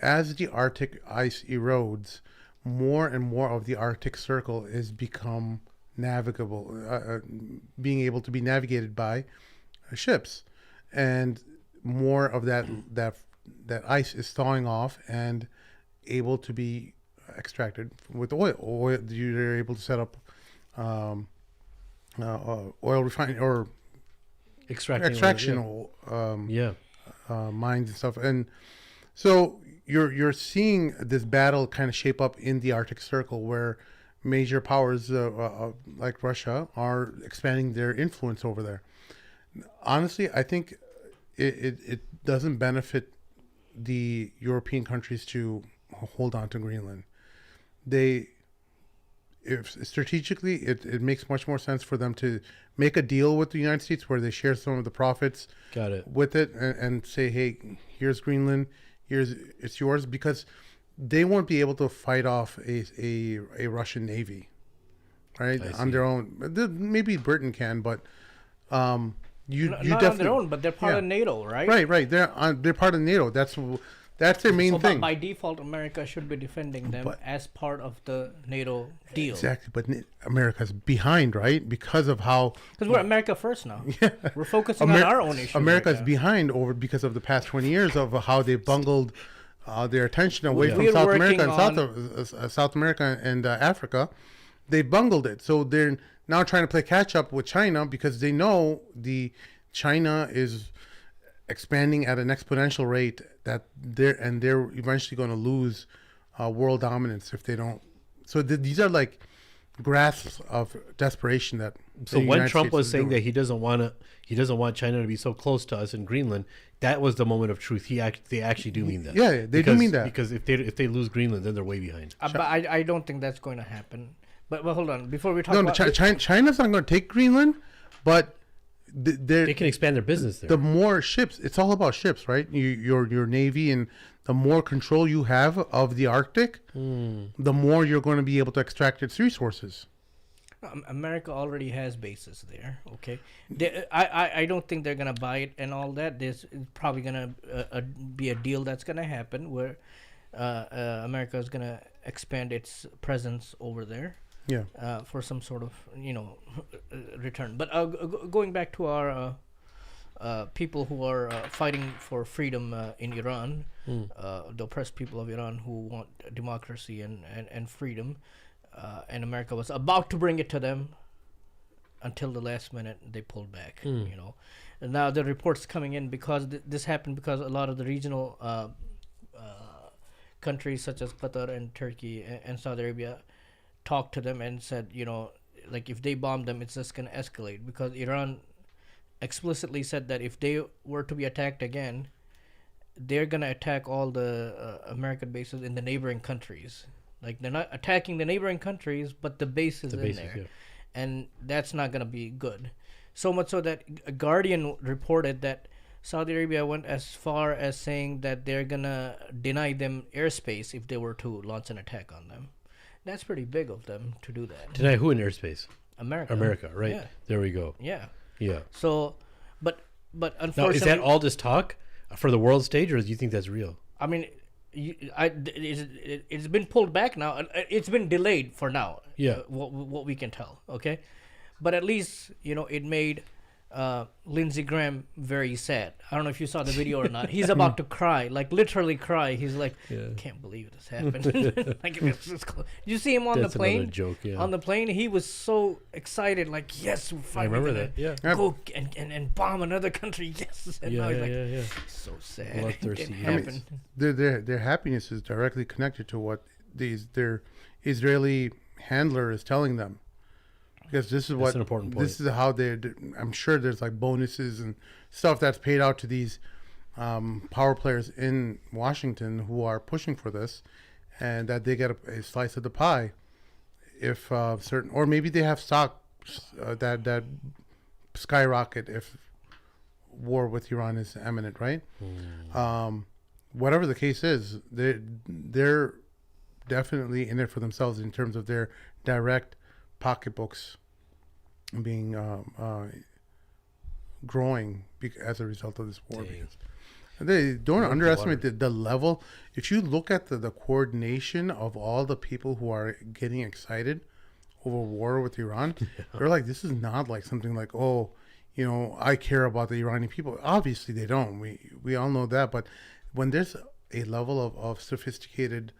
[SPEAKER 3] as the Arctic ice erodes, more and more of the Arctic Circle is become navigable, being able to be navigated by ships, and more of that ice is thawing off and able to be extracted with oil. You're able to set up oil refining or extraction mines and stuff. And so you're seeing this battle kind of shape up in the Arctic Circle, where major powers like Russia are expanding their influence over there. Honestly, I think it doesn't benefit the European countries to hold on to Greenland. Strategically, it makes much more sense for them to make a deal with the United States where they share some of the profits with it, and say, hey, here's Greenland, it's yours, because they won't be able to fight off a Russian navy, right, on their own. Maybe Britain can, but you
[SPEAKER 4] not
[SPEAKER 3] definitely
[SPEAKER 4] on their own, but they're part of NATO, right?
[SPEAKER 3] Right. They're part of NATO. That's their main thing.
[SPEAKER 4] By default, America should be defending them as part of the NATO deal.
[SPEAKER 3] Exactly, but America's behind, right? Because
[SPEAKER 4] we're America first now. Yeah. We're focusing on our own issues.
[SPEAKER 3] America's behind because of the past 20 years of how they bungled their attention away from South America and South America and Africa. They bungled it, so they're now trying to play catch up with China, because they know China is expanding at an exponential rate, that they're eventually going to lose world dominance if they don't. So these are like grasps of desperation that.
[SPEAKER 1] So when Trump was saying that he doesn't want China to be so close to us in Greenland, that was the moment of truth. They actually do mean that.
[SPEAKER 3] Yeah, they do mean that,
[SPEAKER 1] because if they lose Greenland, then they're way behind.
[SPEAKER 4] But I don't think that's going to happen. But hold on, before we talk about...
[SPEAKER 3] China's not going to take Greenland, but
[SPEAKER 1] they can expand their business there.
[SPEAKER 3] The more ships, it's all about ships, right? Your navy, and the more control you have of the Arctic, the more you're going to be able to extract its resources.
[SPEAKER 4] America already has bases there, okay? I don't think they're going to buy it and all that. There's probably going to be a deal that's going to happen where America is going to expand its presence over there. Yeah. For some sort of return. But going back to our people who are fighting for freedom in Iran, the oppressed people of Iran who want democracy and freedom, and America was about to bring it to them until the last minute they pulled back. And now the reports coming in, because this happened because a lot of the regional countries such as Qatar and Turkey and Saudi Arabia talked to them and said, like, if they bomb them, it's just going to escalate, because Iran explicitly said that if they were to be attacked again, they're going to attack all the American bases in the neighboring countries. Like, they're not attacking the neighboring countries, but the bases in there. Yeah. And that's not going to be good. So much so that Guardian reported that Saudi Arabia went as far as saying that they're going to deny them airspace if they were to launch an attack on them. That's pretty big of them to do that.
[SPEAKER 1] Deny who in airspace?
[SPEAKER 4] America,
[SPEAKER 1] right?
[SPEAKER 4] Yeah.
[SPEAKER 1] There we go.
[SPEAKER 4] Yeah.
[SPEAKER 1] Yeah.
[SPEAKER 4] So, but unfortunately,
[SPEAKER 1] Now, is that all just talk for the world stage, or do you think that's real?
[SPEAKER 4] I mean, it's been pulled back now. It's been delayed for now.
[SPEAKER 1] Yeah.
[SPEAKER 4] What we can tell, okay, but at least it made Lindsey Graham very sad. I don't know if you saw the video or not. He's about to cry, like literally cry. He's like, can't believe this happened. Like, you see him on
[SPEAKER 1] That's
[SPEAKER 4] the plane.
[SPEAKER 1] another joke, yeah.
[SPEAKER 4] On the plane, he was so excited, like, yes, we're
[SPEAKER 1] I
[SPEAKER 4] finally
[SPEAKER 1] remember
[SPEAKER 4] gonna
[SPEAKER 1] that. Yeah.
[SPEAKER 4] go and bomb another country. Yes, and now he's like,
[SPEAKER 1] yeah.
[SPEAKER 4] so sad.
[SPEAKER 1] Bloodthirsty.
[SPEAKER 4] It didn't
[SPEAKER 1] I
[SPEAKER 4] happen.
[SPEAKER 3] Their happiness is directly connected to what their Israeli handler is telling them. Because this is
[SPEAKER 1] That's an important point.
[SPEAKER 3] This is how I'm sure there's like bonuses and stuff that's paid out to these power players in Washington who are pushing for this, and that they get a slice of the pie if certain, or maybe they have stock that skyrocket if war with Iran is imminent, right? Whatever the case is, they're definitely in it for themselves in terms of their direct pocketbooks being growing as a result of this war. Because they don't underestimate the level. If you look at the coordination of all the people who are getting excited over war with Iran, they're like, this is not like something like, I care about the Iranian people. Obviously they don't. We all know that. But when there's a level of sophisticated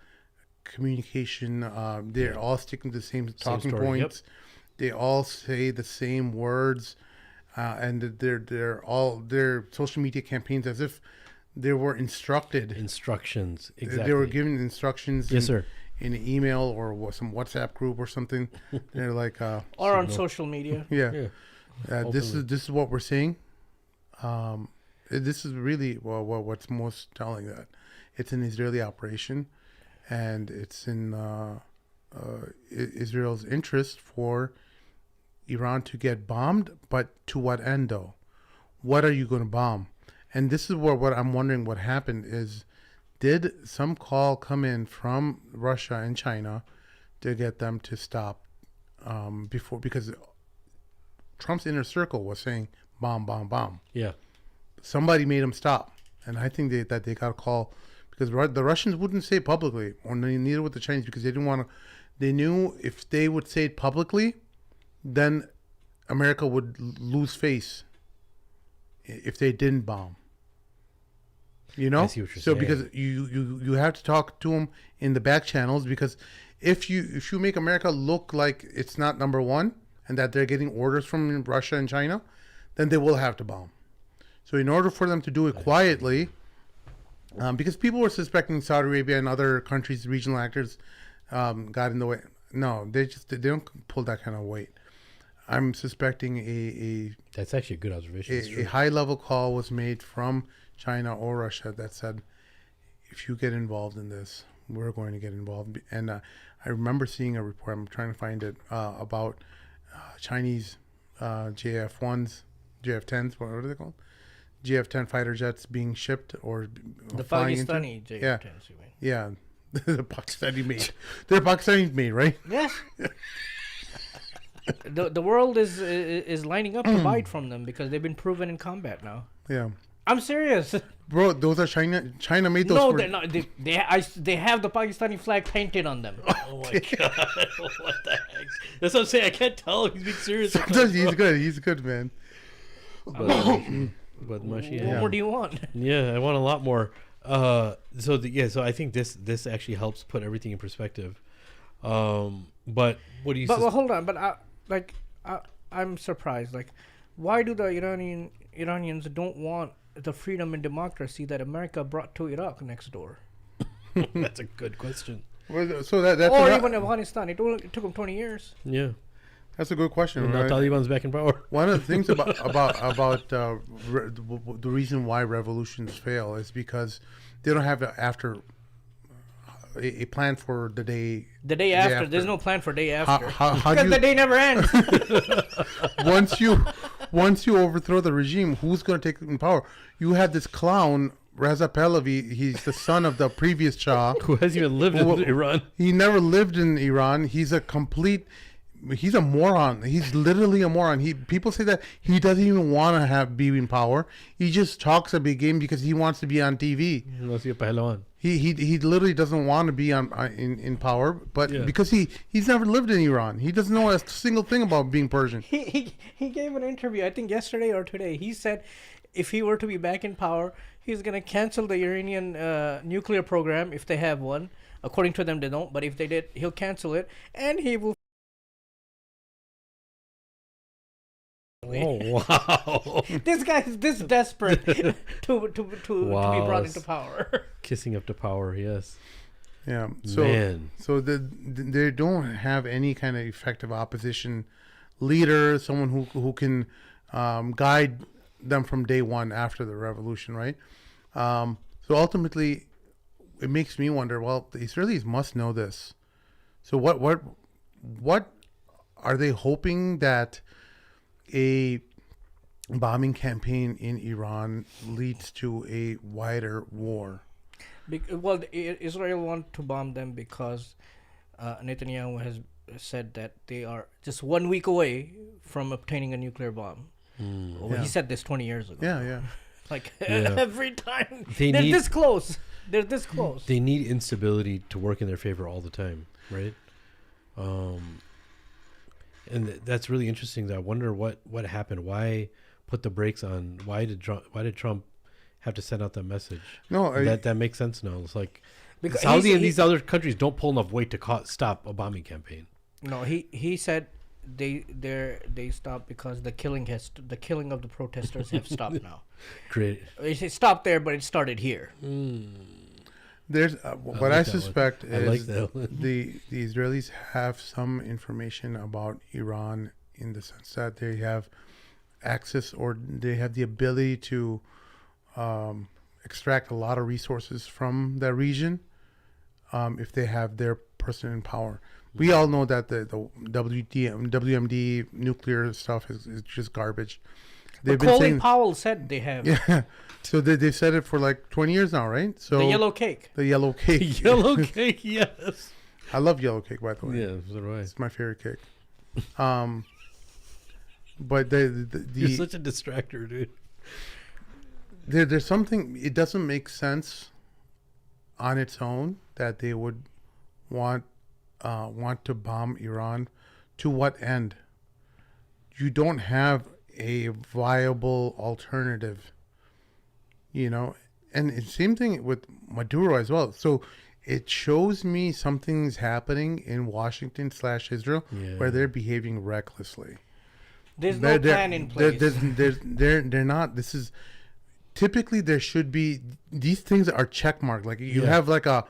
[SPEAKER 3] communication, they're all sticking to the same talking points. Yep. They all say the same words, and they're all their social media campaigns as if they were
[SPEAKER 1] instructions. Exactly.
[SPEAKER 3] They were given instructions.
[SPEAKER 1] Yes, sir.
[SPEAKER 3] In an email or some WhatsApp group or something. They're like,
[SPEAKER 4] or on social media.
[SPEAKER 3] Yeah. This is what we're seeing. This is really what's most telling, that it's an Israeli operation, and it's in Israel's interest for Iran to get bombed, but to what end though? What are you going to bomb? And this is what I'm wondering what happened is, did some call come in from Russia and China to get them to stop before? Because Trump's inner circle was saying bomb, bomb, bomb.
[SPEAKER 1] Yeah.
[SPEAKER 3] Somebody made them stop. And I think that they got a call, because the Russians wouldn't say it publicly, or neither would the Chinese, because they didn't want to. They knew if they would say it publicly, then America would lose face if they didn't bomb.
[SPEAKER 1] I see what you're
[SPEAKER 3] so
[SPEAKER 1] saying.
[SPEAKER 3] Because you have to talk to them in the back channels, because if you make America look like it's not number one and that they're getting orders from Russia and China, then they will have to bomb. So in order for them to do it quietly, because people were suspecting Saudi Arabia and other countries, regional actors, got in the way. No, they don't pull that kind of weight. I'm suspecting
[SPEAKER 1] that's actually a good observation.
[SPEAKER 3] A high level call was made from China or Russia that said, if you get involved in this, we're going to get involved. And I remember seeing a report, I'm trying to find it, about Chinese JF-1s, JF-10s, what are they called? JF-10 fighter jets being shipped or
[SPEAKER 4] the
[SPEAKER 3] flying
[SPEAKER 4] Pakistani
[SPEAKER 3] into.
[SPEAKER 4] JF-10s, you mean?
[SPEAKER 3] Yeah. The Pakistani made. They're Pakistani made, right?
[SPEAKER 4] Yes. The world is lining up to buy it from them because they've been proven in combat now.
[SPEAKER 3] Yeah.
[SPEAKER 4] I'm serious.
[SPEAKER 3] Bro, those are China made those.
[SPEAKER 4] No, they're not. They have the Pakistani flag painted on them.
[SPEAKER 1] Oh my god! What the heck? That's what I'm saying. I can't tell if he's being serious.
[SPEAKER 3] Sometimes he's good. He's good, man.
[SPEAKER 1] But mushy.
[SPEAKER 4] What more do you want?
[SPEAKER 1] Yeah, I want a lot more. So I think this actually helps put everything in perspective. But what do you?
[SPEAKER 4] But hold on. But I'm surprised. Like, why do the Iranians don't want the freedom and democracy that America brought to Iraq next door?
[SPEAKER 1] That's a good question.
[SPEAKER 3] Well, so that's
[SPEAKER 4] or even Afghanistan. It took them 20 years.
[SPEAKER 1] Yeah,
[SPEAKER 3] that's a good question.
[SPEAKER 1] And now Taliban's back in power.
[SPEAKER 3] One of the things about the reason why revolutions fail is because they don't have a plan for the day.
[SPEAKER 4] The day after. There's no plan for day after.
[SPEAKER 3] How
[SPEAKER 4] because the day never ends.
[SPEAKER 3] Once you overthrow the regime, who's going to take in power? You have this clown Reza Pahlavi, he's the son of the previous Shah.
[SPEAKER 1] Who hasn't even lived in Iran.
[SPEAKER 3] He never lived in Iran. He's a moron. He's literally a moron. People say that he doesn't even want to be in power. He just talks a big game because he wants to be on TV. He literally doesn't want to be in power, but because he's never lived in Iran, he doesn't know a single thing about being Persian.
[SPEAKER 4] He gave an interview, I think yesterday or today. He said if he were to be back in power, he's going to cancel the Iranian nuclear program if they have one. According to them, they don't. But if they did, he'll cancel it, and he will.
[SPEAKER 1] Oh wow!
[SPEAKER 4] This guy is this desperate to be brought into power.
[SPEAKER 1] Kissing up to power, yes.
[SPEAKER 3] Yeah. So they don't have any kind of effective opposition leader, someone who can guide them from day one after the revolution, right? So ultimately, it makes me wonder. Well, the Israelis must know this. So what are they hoping that a bombing campaign in Iran leads to a wider war?
[SPEAKER 4] Israel want to bomb them because Netanyahu has said that they are just 1 week away from obtaining a nuclear bomb. He said this 20 years ago.
[SPEAKER 3] Yeah.
[SPEAKER 4] Every time they're this close. They're this close.
[SPEAKER 1] They need instability to work in their favor all the time, right? And that's really interesting. I wonder what happened. Why put the brakes on? Why did Trump have to send out that message?
[SPEAKER 3] No,
[SPEAKER 1] that makes sense now. It's like because Saudi and these other countries don't pull enough weight to stop a bombing campaign.
[SPEAKER 4] No, he said they stopped because the killing of the protesters have stopped now.
[SPEAKER 1] Great.
[SPEAKER 4] It stopped there, but it started here.
[SPEAKER 3] There's what I suspect is
[SPEAKER 1] the
[SPEAKER 3] Israelis have some information about Iran in the sense that they have access or they have the ability to extract a lot of resources from that region if they have their person in power. We all know that the WMD nuclear stuff is just garbage.
[SPEAKER 4] Colin Powell said they have.
[SPEAKER 3] Yeah. So they've said it for like 20 years now, right? So
[SPEAKER 4] the yellow cake.
[SPEAKER 3] The yellow cake.
[SPEAKER 1] Yellow cake, yes.
[SPEAKER 3] I love yellow cake, by the way.
[SPEAKER 1] Yeah, so do I.
[SPEAKER 3] It's my favorite cake. But
[SPEAKER 1] you're such a distractor, dude.
[SPEAKER 3] There's something. It doesn't make sense on its own that they would want to bomb Iran. To what end? You don't have a viable alternative, and the same thing with Maduro as well. So it shows me something's happening in Washington / Israel where they're behaving recklessly.
[SPEAKER 4] There's no plan in place.
[SPEAKER 3] They're not. This is typically there should be. These things are checkmarked. Like you have like a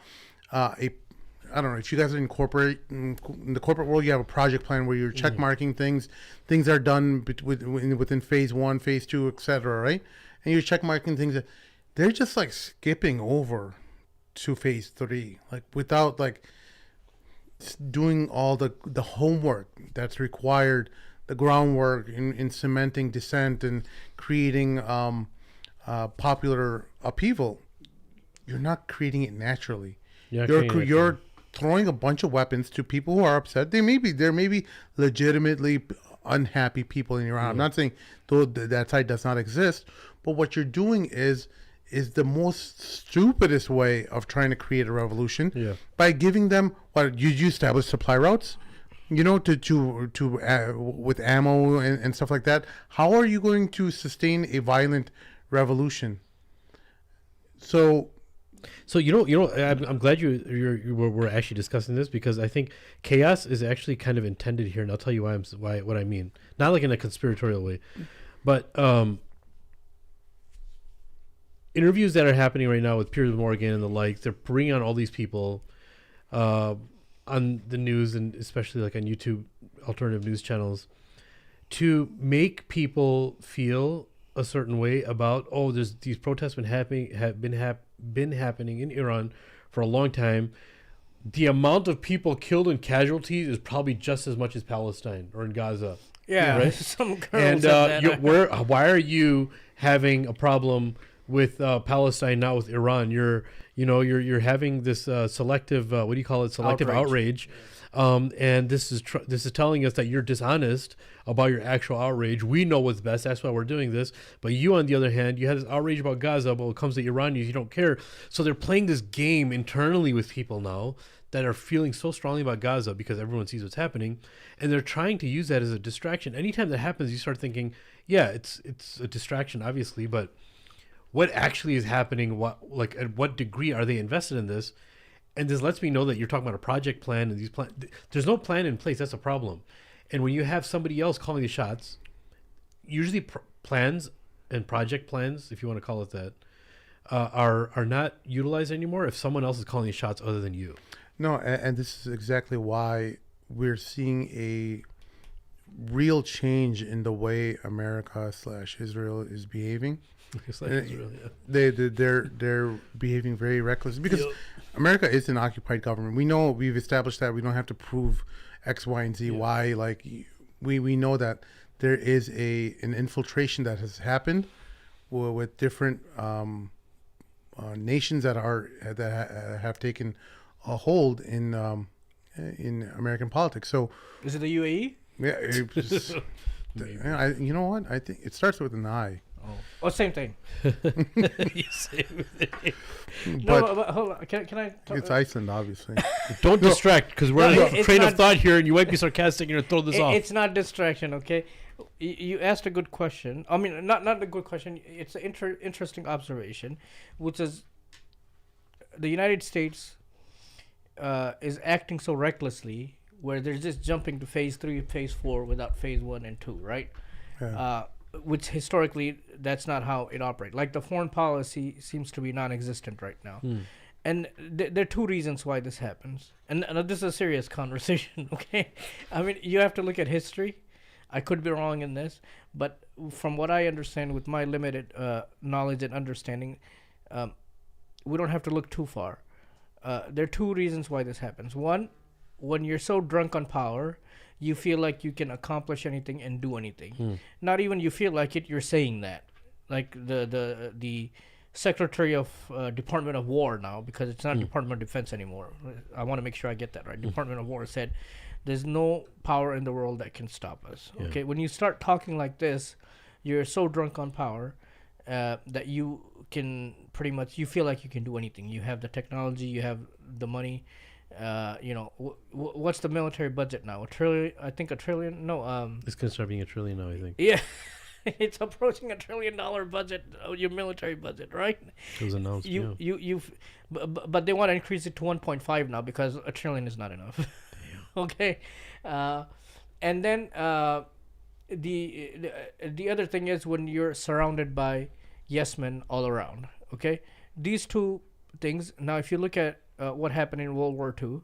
[SPEAKER 3] I don't know if you guys are in the corporate world, you have a project plan where you're check marking things. Things are done within phase 1, phase 2, etc. Right? And you're check marking things. They're just like skipping over to phase 3, like without like doing all the homework that's required, the groundwork in cementing dissent and creating popular upheaval. You're not creating it naturally. You're throwing a bunch of weapons to people who are upset. There may be legitimately unhappy people in Iran. I'm not saying that side does not exist, but what you're doing is the most stupidest way of trying to create a revolution by giving them what you establish supply routes, to with ammo and stuff like that. How are you going to sustain a violent revolution? So
[SPEAKER 1] I'm glad we're actually discussing this because I think chaos is actually kind of intended here, and I'll tell you what I mean. Not like in a conspiratorial way, but interviews that are happening right now with Piers Morgan and the like, they're bringing on all these people on the news and especially like on YouTube alternative news channels to make people feel a certain way about there's these protests have been happening in Iran for a long time. The amount of people killed and casualties is probably just as much as Palestine or in Gaza.
[SPEAKER 4] Yeah,
[SPEAKER 1] right?
[SPEAKER 4] Some girls
[SPEAKER 1] and why are you having a problem with Palestine, now with Iran. You're having this selective what do you call it? Selective outrage. And this is telling us that you're dishonest about your actual outrage. We know what's best. That's why we're doing this. But you, on the other hand, you have this outrage about Gaza, but when it comes to Iran, you don't care. So they're playing this game internally with people now that are feeling so strongly about Gaza because everyone sees what's happening, and they're trying to use that as a distraction. Anytime that happens, you start thinking, yeah, it's a distraction, obviously, but what actually is happening? At what degree are they invested in this? And this lets me know that you're talking about a project plan, and there's no plan in place. That's a problem. And when you have somebody else calling the shots, usually plans and project plans, if you want to call it that, are not utilized anymore if someone else is calling the shots other than you.
[SPEAKER 3] No, and this is exactly why we're seeing a real change in the way America / Israel is behaving.
[SPEAKER 1] Israel, yeah.
[SPEAKER 3] They're behaving very recklessly because America is an occupied government. We know, we've established that. We don't have to prove X, Y, and Z. Yeah. Why? Like we know that there is an infiltration that has happened with different nations that have taken a hold in American politics. So
[SPEAKER 4] is it the UAE?
[SPEAKER 3] Yeah, you know what? I think it starts with an I.
[SPEAKER 4] Oh, same thing.
[SPEAKER 1] Same thing.
[SPEAKER 3] But
[SPEAKER 4] hold on. Can I talk?
[SPEAKER 3] It's Iceland, obviously.
[SPEAKER 1] Don't distract, because we're on a train of thought here, and you might be sarcastic and you're throw this off.
[SPEAKER 4] It's not distraction, okay? You asked a good question. I mean, not a good question. It's an interesting observation, which is the United States is acting so recklessly, where they're just jumping to phase 3, phase 4 without phase 1 and 2, right?
[SPEAKER 3] Yeah.
[SPEAKER 4] Which historically, that's not how it operates. Like the foreign policy seems to be non-existent right now. And there are two reasons why this happens. And this is a serious conversation, okay? I mean, you have to look at history. I could be wrong in this, but from what I understand with my limited knowledge and understanding, we don't have to look too far. There are two reasons why this happens. One, when you're so drunk on power, you feel like you can accomplish anything and do anything. Not even you feel like it, you're saying that. Like the Secretary of Department of War now, because it's not Department of Defense anymore. I want to make sure I get that right. Department of War said, there's no power in the world that can stop us. Yeah. Okay, when you start talking like this, you're so drunk on power that you can pretty much, you feel like you can do anything. You have the technology, you have the money. What's the military budget now? $1 trillion? I think $1 trillion. No,
[SPEAKER 1] it's gonna start being $1 trillion now, I think.
[SPEAKER 4] Yeah, it's approaching $1 trillion budget. Your military budget, right?
[SPEAKER 1] It was announced.
[SPEAKER 4] But they want to increase it to 1.5 now because $1 trillion is not enough. Okay, and then the other thing is when you're surrounded by yes men all around. Okay, these two things. Now, if you look at what happened in World War II,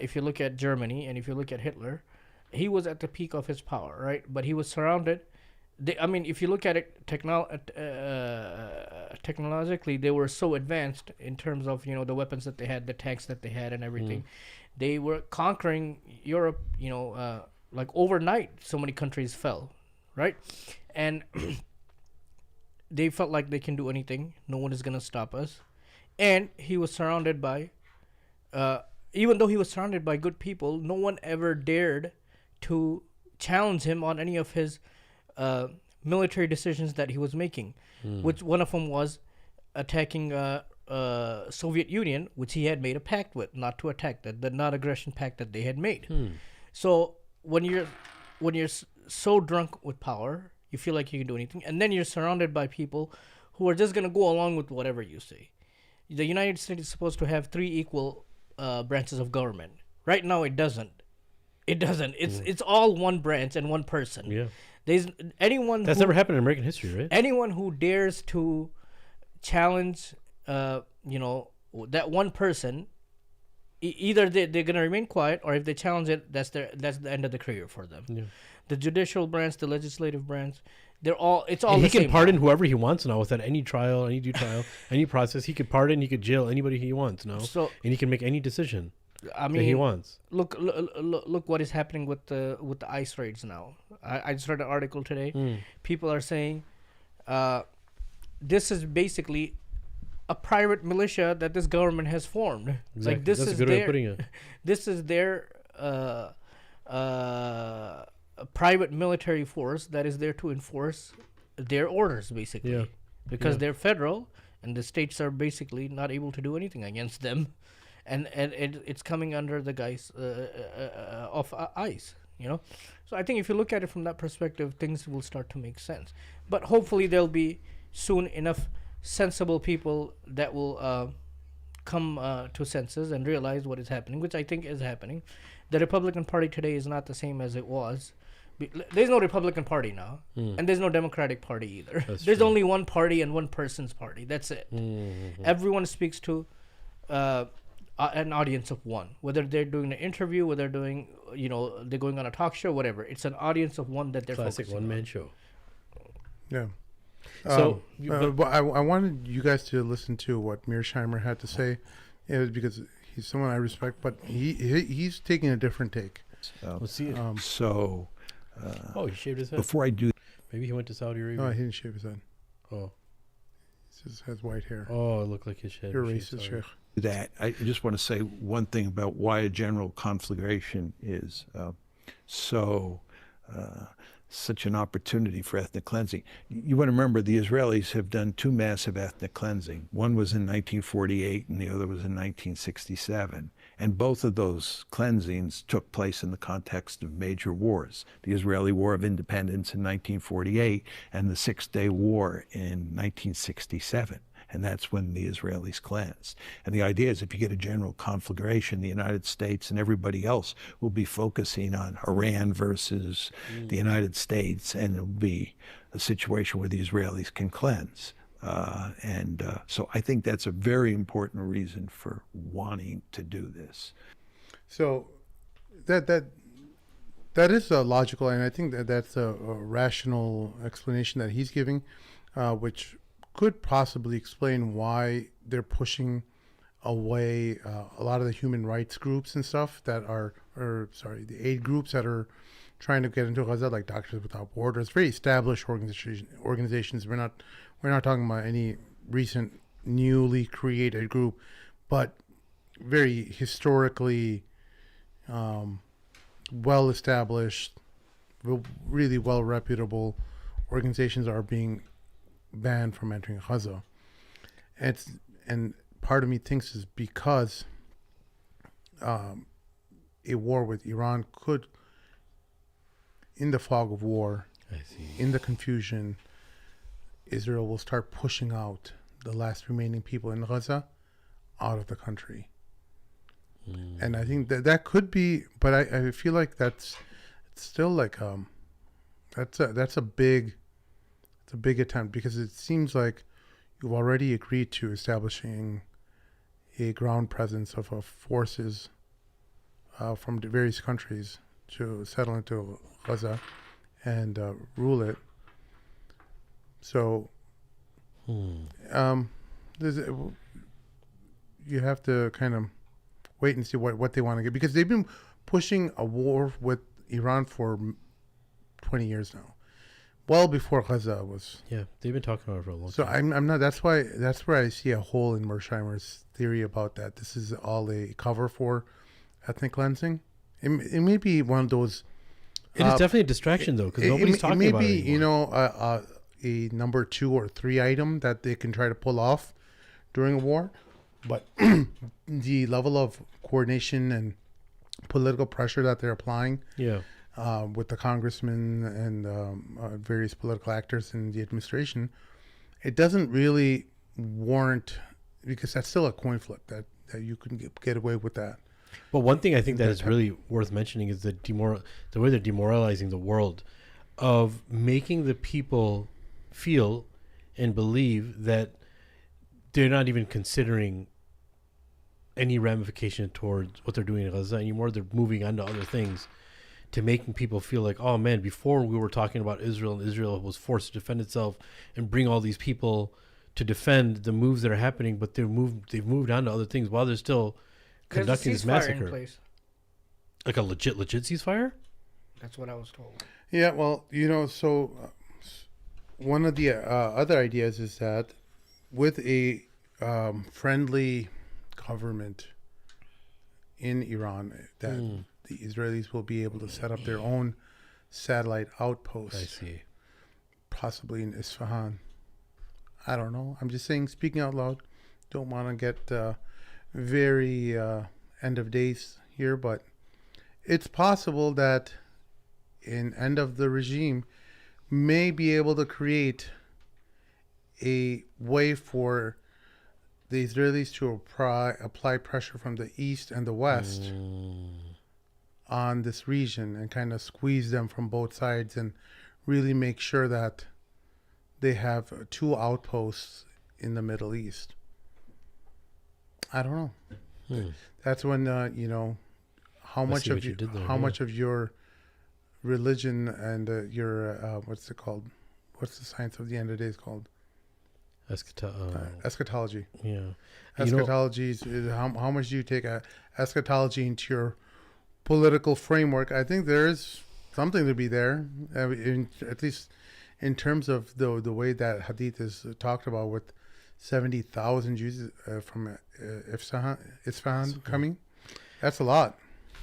[SPEAKER 4] if you look at Germany and if you look at Hitler, he was at the peak of his power, right? But he was surrounded. If you look at it technologically, they were so advanced in terms of the weapons that they had, the tanks that they had, and everything. They were conquering Europe, like overnight. So many countries fell, right? And they felt like they can do anything. No one is gonna stop us. And he was surrounded by, even though he was surrounded by good people, no one ever dared to challenge him on any of his military decisions that he was making. Which one of them was attacking Soviet Union, which he had made a pact with, not to attack, the non-aggression pact that they had made. So when you're so drunk with power, you feel like you can do anything, and then you're surrounded by people who are just gonna go along with whatever you say. The United States is supposed to have 3 equal branches of government. Right now, it doesn't. It's all one branch and one person.
[SPEAKER 1] Yeah.
[SPEAKER 4] That's
[SPEAKER 1] never happened in American history, right?
[SPEAKER 4] Anyone who dares to challenge, that one person, either they're gonna remain quiet, or if they challenge it, that's the end of the career for them. Yeah. The judicial branch, the legislative branch, it's all the same.
[SPEAKER 1] He can pardon whoever he wants now without any trial, any due trial, any process. He could pardon, he could jail anybody he wants now, and he can make any decision that he wants.
[SPEAKER 4] Look what is happening with the ICE raids now. I just read an article today. People are saying this is basically a private militia that this government has formed.
[SPEAKER 1] Exactly.
[SPEAKER 4] Like this
[SPEAKER 1] That's
[SPEAKER 4] is
[SPEAKER 1] a good way of
[SPEAKER 4] their,
[SPEAKER 1] putting it.
[SPEAKER 4] this is their private military force that is there to enforce their orders, basically.
[SPEAKER 1] Yeah.
[SPEAKER 4] Because
[SPEAKER 1] Yeah.
[SPEAKER 4] they're federal, and the states are basically not able to do anything against them, and it's coming under the guise of ICE. You know, so I think if you look at it from that perspective, things will start to make sense. But hopefully, there'll be soon enough sensible people that will come to senses and realize what is happening, which I think is happening. The Republican Party today is not the same as it was. There's no Republican Party now, and there's no Democratic Party either. There's only one party and one person's party. That's it. Everyone speaks to an audience of one. Whether they're doing an interview, whether they're doing, they're going on a talk show, whatever. It's an audience of one that they're
[SPEAKER 1] Classic
[SPEAKER 4] focusing
[SPEAKER 1] one-man
[SPEAKER 4] on.
[SPEAKER 1] show.
[SPEAKER 3] Yeah.
[SPEAKER 1] So,
[SPEAKER 3] I wanted you guys to listen to what Mearsheimer had to say, because he's someone I respect, but he's taking a different take.
[SPEAKER 1] let's see it.
[SPEAKER 3] Um,
[SPEAKER 1] He shaved his head.
[SPEAKER 5] Before I do
[SPEAKER 1] Maybe he went to Saudi Arabia.
[SPEAKER 3] No, he didn't shave his head.
[SPEAKER 1] Oh,
[SPEAKER 3] He just has white hair.
[SPEAKER 1] oh, it looked like his head.
[SPEAKER 3] You're
[SPEAKER 1] was
[SPEAKER 3] racist,
[SPEAKER 1] shaved, sorry.
[SPEAKER 3] Sheikh.
[SPEAKER 5] that, I just want to say one thing about why a general conflagration is such an opportunity for ethnic cleansing. You want to remember the Israelis have done two massive ethnic cleansing. One was in 1948 and the other was in 1967. And both of those cleansings took place in the context of major wars. The Israeli War of Independence in 1948 and the Six-Day War in 1967. And that's when the Israelis cleansed. And the idea is if you get a general conflagration, the United States and everybody else will be focusing on Iran versus the United States, and it'll be a situation where the Israelis can cleanse. So I think that's a very important reason for wanting to do this.
[SPEAKER 3] So that is logical, and I think that's a rational explanation that he's giving, which could possibly explain why they're pushing away a lot of the human rights groups and stuff that the aid groups that are trying to get into Gaza, like Doctors Without Borders, very established organizations. We're not talking about any recent newly created group, but very historically well established, really well reputable organizations are being banned from entering Gaza. And part of me thinks is because a war with Iran could, in the fog of war, in the confusion, Israel will start pushing out the last remaining people in Gaza out of the country. And I think that could be, but I feel like it's still like that's a big attempt, because it seems like you've already agreed to establishing a ground presence of forces from the various countries to settle into Gaza and rule it. So you have to kind of wait and see what they want to get, because they've been pushing a war with Iran for 20 years now, well before Gaza was.
[SPEAKER 1] Yeah, they've been talking about it for a long
[SPEAKER 3] So
[SPEAKER 1] time.
[SPEAKER 3] I'm not. That's where I see a hole in Mearsheimer's theory about that. This is all a cover for ethnic cleansing. It may be one of those.
[SPEAKER 1] It is definitely a distraction, though, because nobody's talking about it
[SPEAKER 3] It may be,
[SPEAKER 1] anymore.
[SPEAKER 3] a number 2 or 3 item that they can try to pull off during a war, but the level of coordination and political pressure that they're applying,
[SPEAKER 1] Yeah.
[SPEAKER 3] with the congressmen and various political actors in the administration, it doesn't really warrant, because that's still a coin flip that you can get away with that.
[SPEAKER 1] But one thing I think that is really worth mentioning is the way they're demoralizing the world, of making the people feel and believe that they're not even considering any ramification towards what they're doing in Gaza anymore. They're moving on to other things, to making people feel like, oh man, before we were talking about Israel, and Israel was forced to defend itself and bring all these people to defend the moves that are happening, but they've moved on to other things while they're still conducting this
[SPEAKER 4] There's a ceasefire
[SPEAKER 1] massacre.
[SPEAKER 4] in place.
[SPEAKER 1] Like a legit ceasefire?
[SPEAKER 4] That's what I was told.
[SPEAKER 3] Yeah, well, so one of the other ideas is that with a friendly government in Iran, that the Israelis will be able to set up their own satellite outposts.
[SPEAKER 1] I see.
[SPEAKER 3] Possibly in Isfahan. I don't know. I'm just saying, speaking out loud. Don't want to get very end of days here, but it's possible that an end of the regime may be able to create a way for the Israelis to apply pressure from the east and the west on this region and kind of squeeze them from both sides and really make sure that they have two outposts in the Middle East. I don't know. That's when how much of much of your religion and your what's it called? What's the science of the end of days called? Eschatology.
[SPEAKER 1] Yeah.
[SPEAKER 3] Eschatology is how much do you take eschatology into your political framework? I think there is something to be there, at least in terms of the way that Hadith is talked about with 70,000 Jews from Isfahan coming. That's a lot.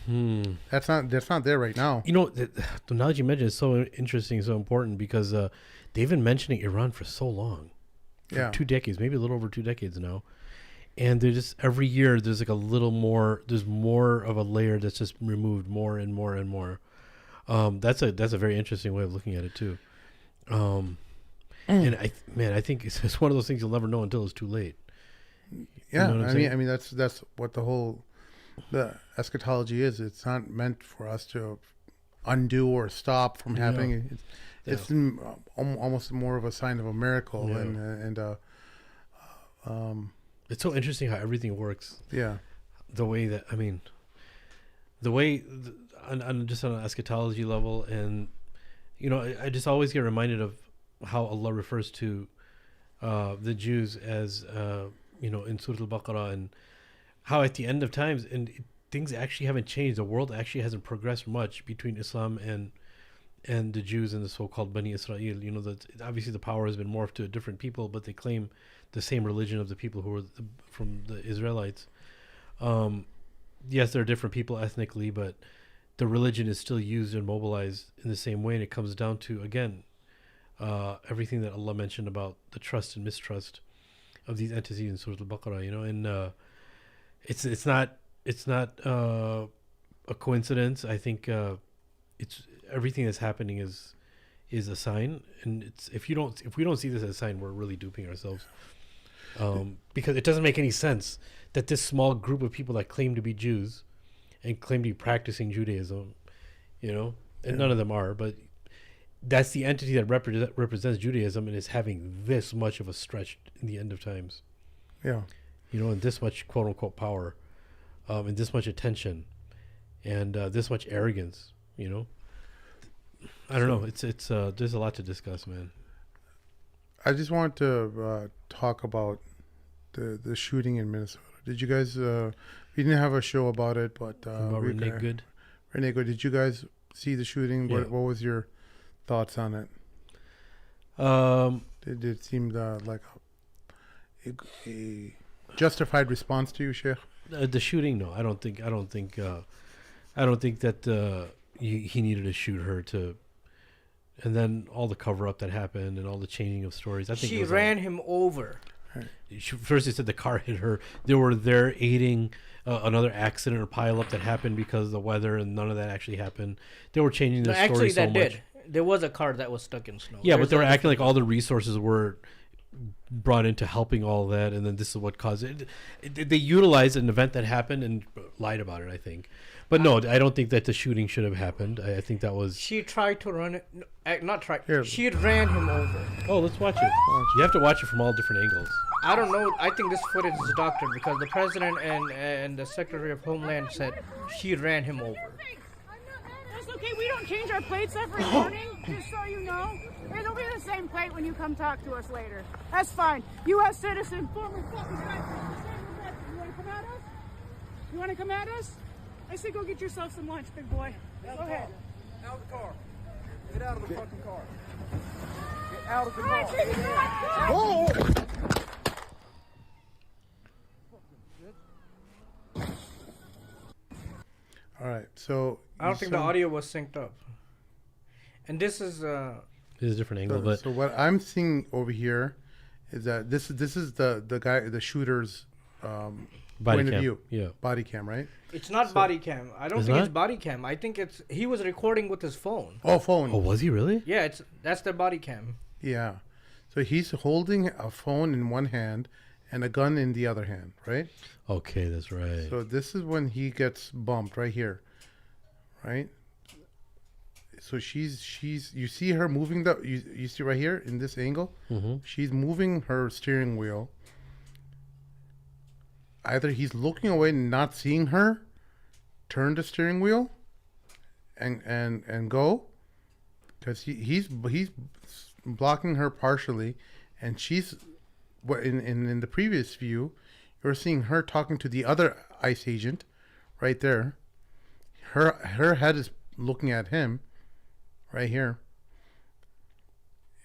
[SPEAKER 3] That's not there right now.
[SPEAKER 1] The knowledge you mentioned is so interesting, so important because they've been mentioning Iran for so long. For 2 decades, maybe a little over 2 decades now. And they're just every year there's like a little more. There's more of a layer that's just removed more and more and more. That's a very interesting way of looking at it too. And I think it's one of those things you'll never know until it's too late.
[SPEAKER 3] Yeah, I mean that's what the eschatology is. It's not meant for us to undo or stop from happening. It's almost more of a sign of a miracle, and
[SPEAKER 1] it's so interesting how everything works.
[SPEAKER 3] Yeah,
[SPEAKER 1] the way on an eschatology level, and I just always get reminded of how Allah refers to the Jews as in Surah Al-Baqarah, and how at the end of times things actually haven't changed. The world actually hasn't progressed much between Islam and the Jews and the so-called Bani Israel. Obviously the power has been morphed to different people, but they claim the same religion of the people who were from the Israelites. Yes, there are different people ethnically, but the religion is still used and mobilized in the same way, and it comes down to, again, everything that Allah mentioned about the trust and mistrust of these entities in Surah Al-Baqarah, and it's not a coincidence. I think it's everything that's happening is a sign, and if we don't see this as a sign, we're really duping ourselves, because it doesn't make any sense that this small group of people that claim to be Jews and claim to be practicing Judaism, and none of them are, but that's the entity that represents Judaism and is having this much of a stretch in the end of times.
[SPEAKER 3] Yeah.
[SPEAKER 1] And this much quote unquote power, and this much attention, and this much arrogance. I don't know. It's there's a lot to discuss, man.
[SPEAKER 3] I just want to talk about the shooting in Minnesota. Did you guys? We didn't have a show about it, but
[SPEAKER 1] about Renee Good.
[SPEAKER 3] Renee Good. Did you guys see the shooting?
[SPEAKER 1] Yeah.
[SPEAKER 3] What was your thoughts on it? Did it seem like a justified response to you, Sheikh?
[SPEAKER 1] The shooting, no. I don't think that he needed to shoot her to. And then all the cover up that happened and all the changing of stories. I think
[SPEAKER 4] she ran him over.
[SPEAKER 1] First, they said the car hit her. They were there aiding another accident or pileup that happened because of the weather, and none of that actually happened. They were changing the story
[SPEAKER 4] actually,
[SPEAKER 1] so
[SPEAKER 4] that
[SPEAKER 1] much.
[SPEAKER 4] did. There was a car that was stuck in snow.
[SPEAKER 1] Yeah, but they were acting like all the resources were brought into helping all that, and then this is what caused it. They utilized an event that happened and lied about it, I think. But no, I don't think that the shooting should have happened. I think that was...
[SPEAKER 4] She tried to run it. Not tried.
[SPEAKER 3] Here.
[SPEAKER 4] She ran him over.
[SPEAKER 1] Oh, let's watch it. You have to watch it from all different angles.
[SPEAKER 4] I don't know. I think this footage is doctored because the president and the Secretary of Homeland said she ran him over.
[SPEAKER 6] That's okay. We don't change our plates every morning, just so you know. It'll be the same plate when you come talk to us later. That's fine. U.S. citizen, former fucking veteran. You want to come at us? You want to come at us? I say go get yourself some lunch, big boy. Go ahead.
[SPEAKER 7] Out of the car. Get out of the fucking car.
[SPEAKER 6] out of the car.
[SPEAKER 3] Oh! All right, so
[SPEAKER 4] I don't think the audio was synced up. And this is
[SPEAKER 1] It's a different angle, but
[SPEAKER 3] so what I'm seeing over here is that this is the guy, the shooter's
[SPEAKER 1] body
[SPEAKER 3] point
[SPEAKER 1] cam.
[SPEAKER 3] of view.
[SPEAKER 1] Yeah.
[SPEAKER 3] Body cam, right?
[SPEAKER 4] it's not body cam. I don't
[SPEAKER 1] It's
[SPEAKER 4] think
[SPEAKER 1] not?
[SPEAKER 4] it's body cam. I think it's he was recording with his phone.
[SPEAKER 3] Oh, phone.
[SPEAKER 1] Oh, was he really?
[SPEAKER 4] Yeah, that's their body cam.
[SPEAKER 3] Yeah. So he's holding a phone in one hand and a gun in the other hand, right?
[SPEAKER 1] Okay, that's right.
[SPEAKER 3] So this is when he gets bumped right here, right? So she's you see her moving you see right here in this angle, she's moving her steering wheel. Either he's looking away and not seeing her, turn the steering wheel, and go, because he's blocking her partially, and she's in the previous view, you're seeing her talking to the other ICE agent, right there. Her head is looking at him, right here,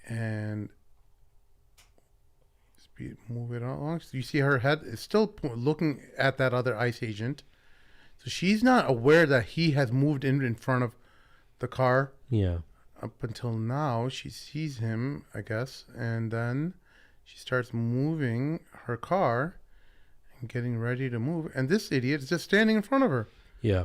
[SPEAKER 3] and move it along. So you see her head is still looking at that other ICE agent. So she's not aware that he has moved in front of the car.
[SPEAKER 1] Yeah.
[SPEAKER 3] Up until now, she sees him, I guess, and then she starts moving her car and getting ready to move. And this idiot is just standing in front of her.
[SPEAKER 1] Yeah.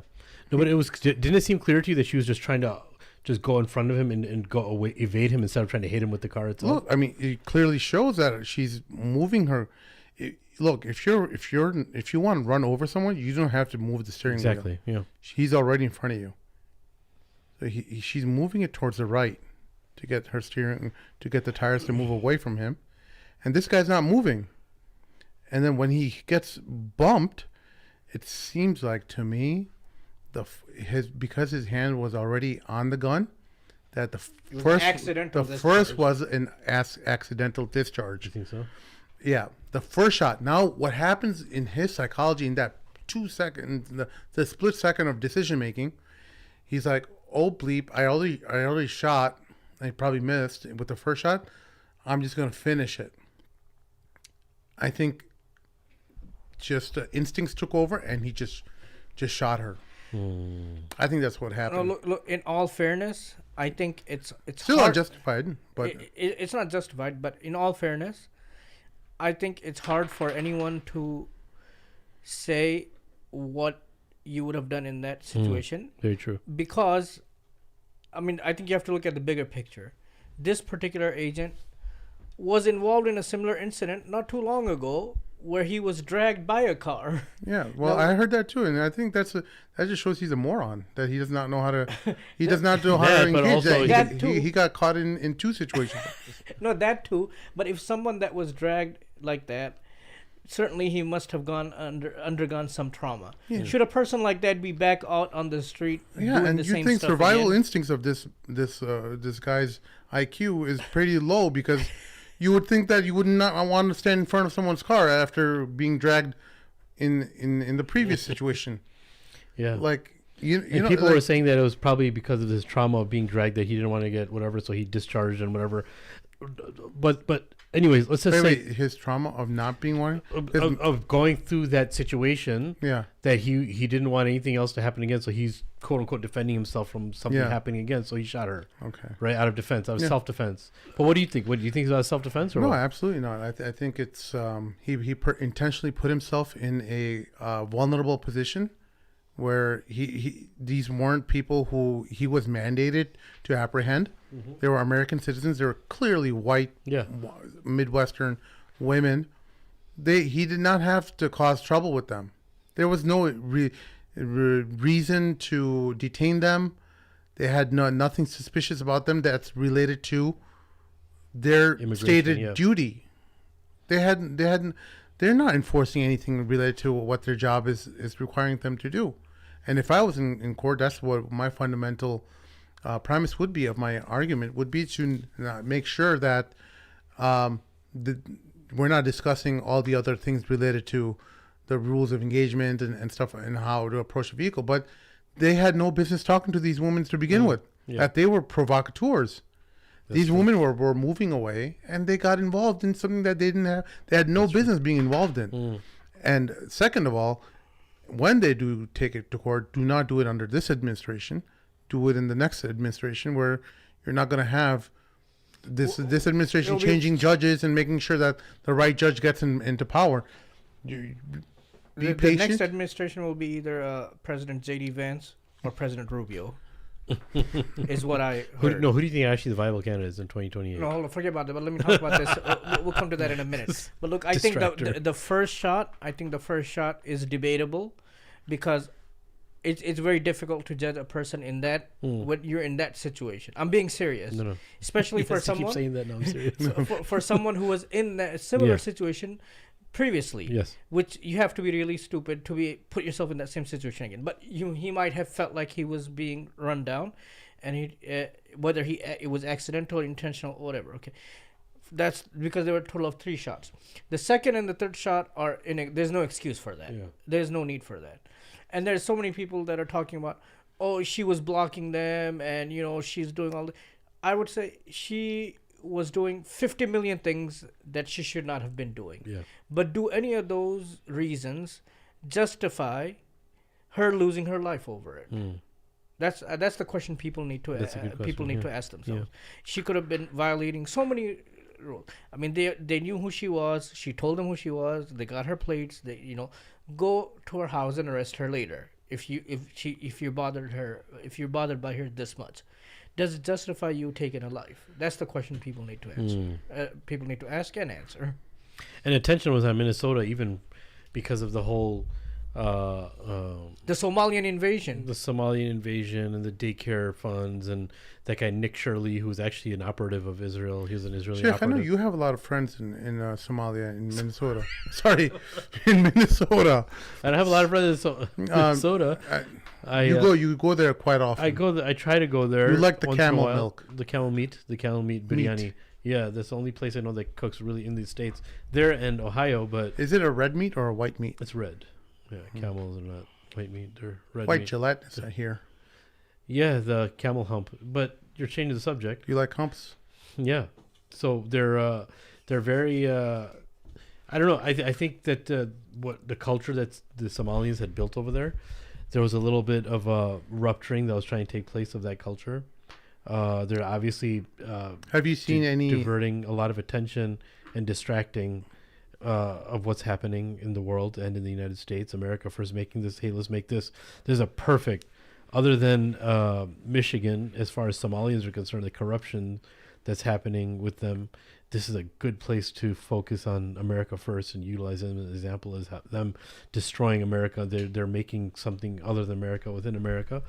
[SPEAKER 1] No, but didn't it seem clear to you that she was just trying to just go in front of him and go away, evade him instead of trying to hit him with the car itself?
[SPEAKER 3] Look, I mean, it clearly shows that she's moving her. Look, if you want to run over someone, you don't have to move the steering wheel.
[SPEAKER 1] Exactly. Yeah.
[SPEAKER 3] She's already in front of you. So she's moving it towards the right to get her steering, to get the tires to move away from him, and this guy's not moving. And then when he gets bumped, it seems like to me, because his hand was already on the gun, that the first was an accidental discharge.
[SPEAKER 1] You think so?
[SPEAKER 3] Yeah, the first shot. Now, what happens in his psychology in that 2 seconds, the split second of decision making, he's like, "Oh bleep! I already shot. I probably missed with the first shot. I'm just gonna finish it." I think just instincts took over, and he just shot her. I think that's what happened.
[SPEAKER 4] No, look. In all fairness, I think it's
[SPEAKER 3] Still
[SPEAKER 4] hard.
[SPEAKER 3] unjustified, but
[SPEAKER 4] It's not justified. But in all fairness, I think it's hard for anyone to say what you would have done in that situation.
[SPEAKER 1] Very true.
[SPEAKER 4] Because, I mean, I think you have to look at the bigger picture. This particular agent was involved in a similar incident not too long ago where he was dragged by a car.
[SPEAKER 3] yeah. Well, I heard that too, and I think that just shows he's a moron. That he does not know how to. He does not know how
[SPEAKER 1] That,
[SPEAKER 3] to
[SPEAKER 1] but
[SPEAKER 3] engage.
[SPEAKER 1] also
[SPEAKER 4] That too.
[SPEAKER 3] He got caught in two situations.
[SPEAKER 4] No, that too. But if someone that was dragged like that, certainly he must have undergone some trauma.
[SPEAKER 3] Yeah.
[SPEAKER 4] Should a person like that be back out on the street
[SPEAKER 3] Yeah,
[SPEAKER 4] doing
[SPEAKER 3] and
[SPEAKER 4] the
[SPEAKER 3] you
[SPEAKER 4] same
[SPEAKER 3] think
[SPEAKER 4] stuff
[SPEAKER 3] survival
[SPEAKER 4] again?
[SPEAKER 3] instincts of this guy's IQ is pretty low, because you would think that you would not want to stand in front of someone's car after being dragged in the previous situation.
[SPEAKER 1] Yeah.
[SPEAKER 3] Like you
[SPEAKER 1] and
[SPEAKER 3] know,
[SPEAKER 1] people
[SPEAKER 3] like,
[SPEAKER 1] were saying that it was probably because of his trauma of being dragged that he didn't want to get whatever, so he discharged and whatever. But anyways, let's just say
[SPEAKER 3] his trauma of not being one.
[SPEAKER 1] of going through that situation.
[SPEAKER 3] Yeah.
[SPEAKER 1] That he didn't want anything else to happen again, so he's quote unquote defending himself from something
[SPEAKER 3] Yeah.
[SPEAKER 1] happening again. So he shot her.
[SPEAKER 3] Okay.
[SPEAKER 1] Right, out of defense, out of
[SPEAKER 3] Yeah.
[SPEAKER 1] self defense. But what do you think? What do you think is self defense or
[SPEAKER 3] No,
[SPEAKER 1] what?
[SPEAKER 3] absolutely not. I think it's he intentionally put himself in a vulnerable position where these weren't people who he was mandated to apprehend. They were American citizens. They were clearly white, Midwestern women. He did not have to cause trouble with them. There was no reason to detain them. They had nothing suspicious about them that's related to their stated duty. They're not enforcing anything related to what their job is requiring them to do. And if I was in court, that's what my fundamental premise would be of my argument would be to make sure that we're not discussing all the other things related to the rules of engagement and stuff and how to approach a vehicle. But they had no business talking to these women to begin with.
[SPEAKER 1] Yeah.
[SPEAKER 3] That they were provocateurs. These women were moving away, and they got involved in something that they didn't have. They had no business being involved in. And second of all, when they do take it to court, do not do it under this administration. Do it in the next administration, where you're not going to have this administration changing judges and making sure that the right judge gets into power. Be patient.
[SPEAKER 4] The next administration will be either President J.D. Vance or President Rubio. Is what I heard.
[SPEAKER 1] Who do you think actually the viable candidate is in 2028?
[SPEAKER 4] No, hold on, forget about that. But let me talk about this. We'll come to that in a minute. But look, I think the first shot. I think the first shot is debatable, because it's very difficult to judge a person in that when you're in that situation. I'm being serious. No. Especially for someone.
[SPEAKER 1] Keep saying that. No, I'm serious.
[SPEAKER 4] for someone who was in that similar situation previously.
[SPEAKER 1] Yes.
[SPEAKER 4] Which you have to be really stupid to put yourself in that same situation again. But he might have felt like he was being run down, and whether it was accidental or intentional or whatever. Okay. That's because there were a total of 3 shots. The second and the third shot there's no excuse for that. Yeah. There's no need for that. And there's so many people that are talking about, oh, she was blocking them, and she's doing all I would say she was doing 50 million things that she should not have been doing. Yeah. But do any of those reasons justify her losing her life over it? That's the question people need to ask themselves. Yeah. She could have been violating so many rules. I mean, they knew who she was. She told them who she was. They got her plates. They go to her house and arrest her later if you're bothered by her this much. Does it justify you taking a life? That's the question people need to answer. People need to ask and answer.
[SPEAKER 1] And attention was on Minnesota, even because of the whole
[SPEAKER 4] the Somalian invasion.
[SPEAKER 1] The Somalian invasion and the daycare funds, and that guy Nick Shirley, who was actually an operative of Israel. He was an Israeli operative.
[SPEAKER 3] I know you have a lot of friends in Somalia, in Minnesota. Sorry, in Minnesota.
[SPEAKER 1] I don't have a lot of friends in Minnesota.
[SPEAKER 3] You go there quite often.
[SPEAKER 1] I try to go there.
[SPEAKER 3] You like the camel milk,
[SPEAKER 1] the camel meat biryani. Yeah, that's the only place I know that cooks really in the States. There and Ohio, but
[SPEAKER 3] is it a red meat or a white meat?
[SPEAKER 1] It's red. Yeah, camels are not white meat; they're red
[SPEAKER 3] white
[SPEAKER 1] meat.
[SPEAKER 3] Gelatinous, I hear.
[SPEAKER 1] Yeah, the camel hump. But you're changing the subject.
[SPEAKER 3] You like humps?
[SPEAKER 1] Yeah. So they're very. I don't know. I think that what the culture that the Somalians had built over there was a little bit of a rupturing that was trying to take place of that culture. They're obviously.
[SPEAKER 3] Have you seen any
[SPEAKER 1] diverting a lot of attention and distracting of what's happening in the world and in the United States? America first making this. Hey, let's make this. There's a perfect. Other than Michigan, as far as Somalians are concerned, the corruption that's happening with them, this is a good place to focus on America first and utilize them as an example as them destroying America. They're making something other than America within America,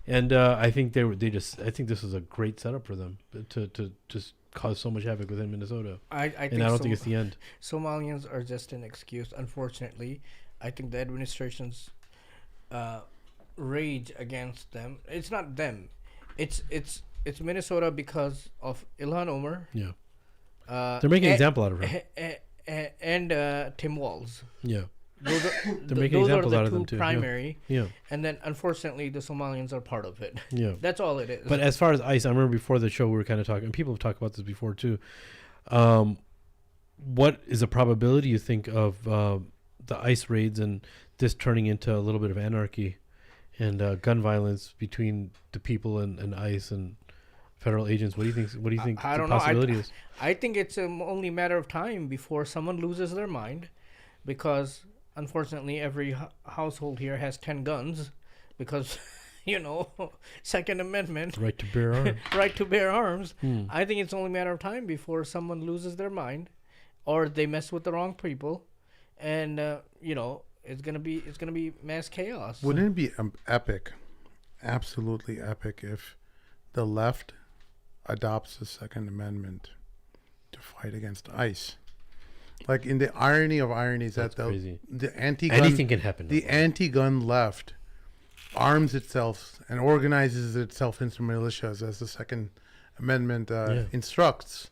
[SPEAKER 1] and I think I think this is a great setup for them to just cause so much havoc within Minnesota. I don't think it's the end.
[SPEAKER 4] Somalians are just an excuse. Unfortunately, I think the administration's rage against them. It's not them. It's Minnesota because of Ilhan Omar.
[SPEAKER 1] Yeah. They're making an example out of her.
[SPEAKER 4] And Tim Walz.
[SPEAKER 1] Yeah.
[SPEAKER 4] They're making examples out of them too. Primary. Yeah. And then unfortunately the Somalians are part of it. Yeah. That's all it is.
[SPEAKER 1] But as far as ICE, I remember before the show we were kind of talking, and people have talked about this before too. What is the probability you think of the ICE raids and this turning into a little bit of anarchy and gun violence between the people and ICE and federal agents? What do you think
[SPEAKER 4] I
[SPEAKER 1] the
[SPEAKER 4] don't
[SPEAKER 1] possibility
[SPEAKER 4] know.
[SPEAKER 1] is?
[SPEAKER 4] I think it's only a matter of time before someone loses their mind, because unfortunately every household here has 10 guns because Second Amendment,
[SPEAKER 1] right to bear arms.
[SPEAKER 4] Right to bear arms. I think it's only a matter of time before someone loses their mind, or they mess with the wrong people, and it's gonna be mass chaos.
[SPEAKER 3] Wouldn't it be epic, absolutely epic, if the left adopts the Second Amendment to fight against ICE? Like, in the irony of ironies, that the anti-gun,
[SPEAKER 1] anything can happen.
[SPEAKER 3] The anti-gun left arms itself and organizes itself into militias, as the Second Amendment instructs.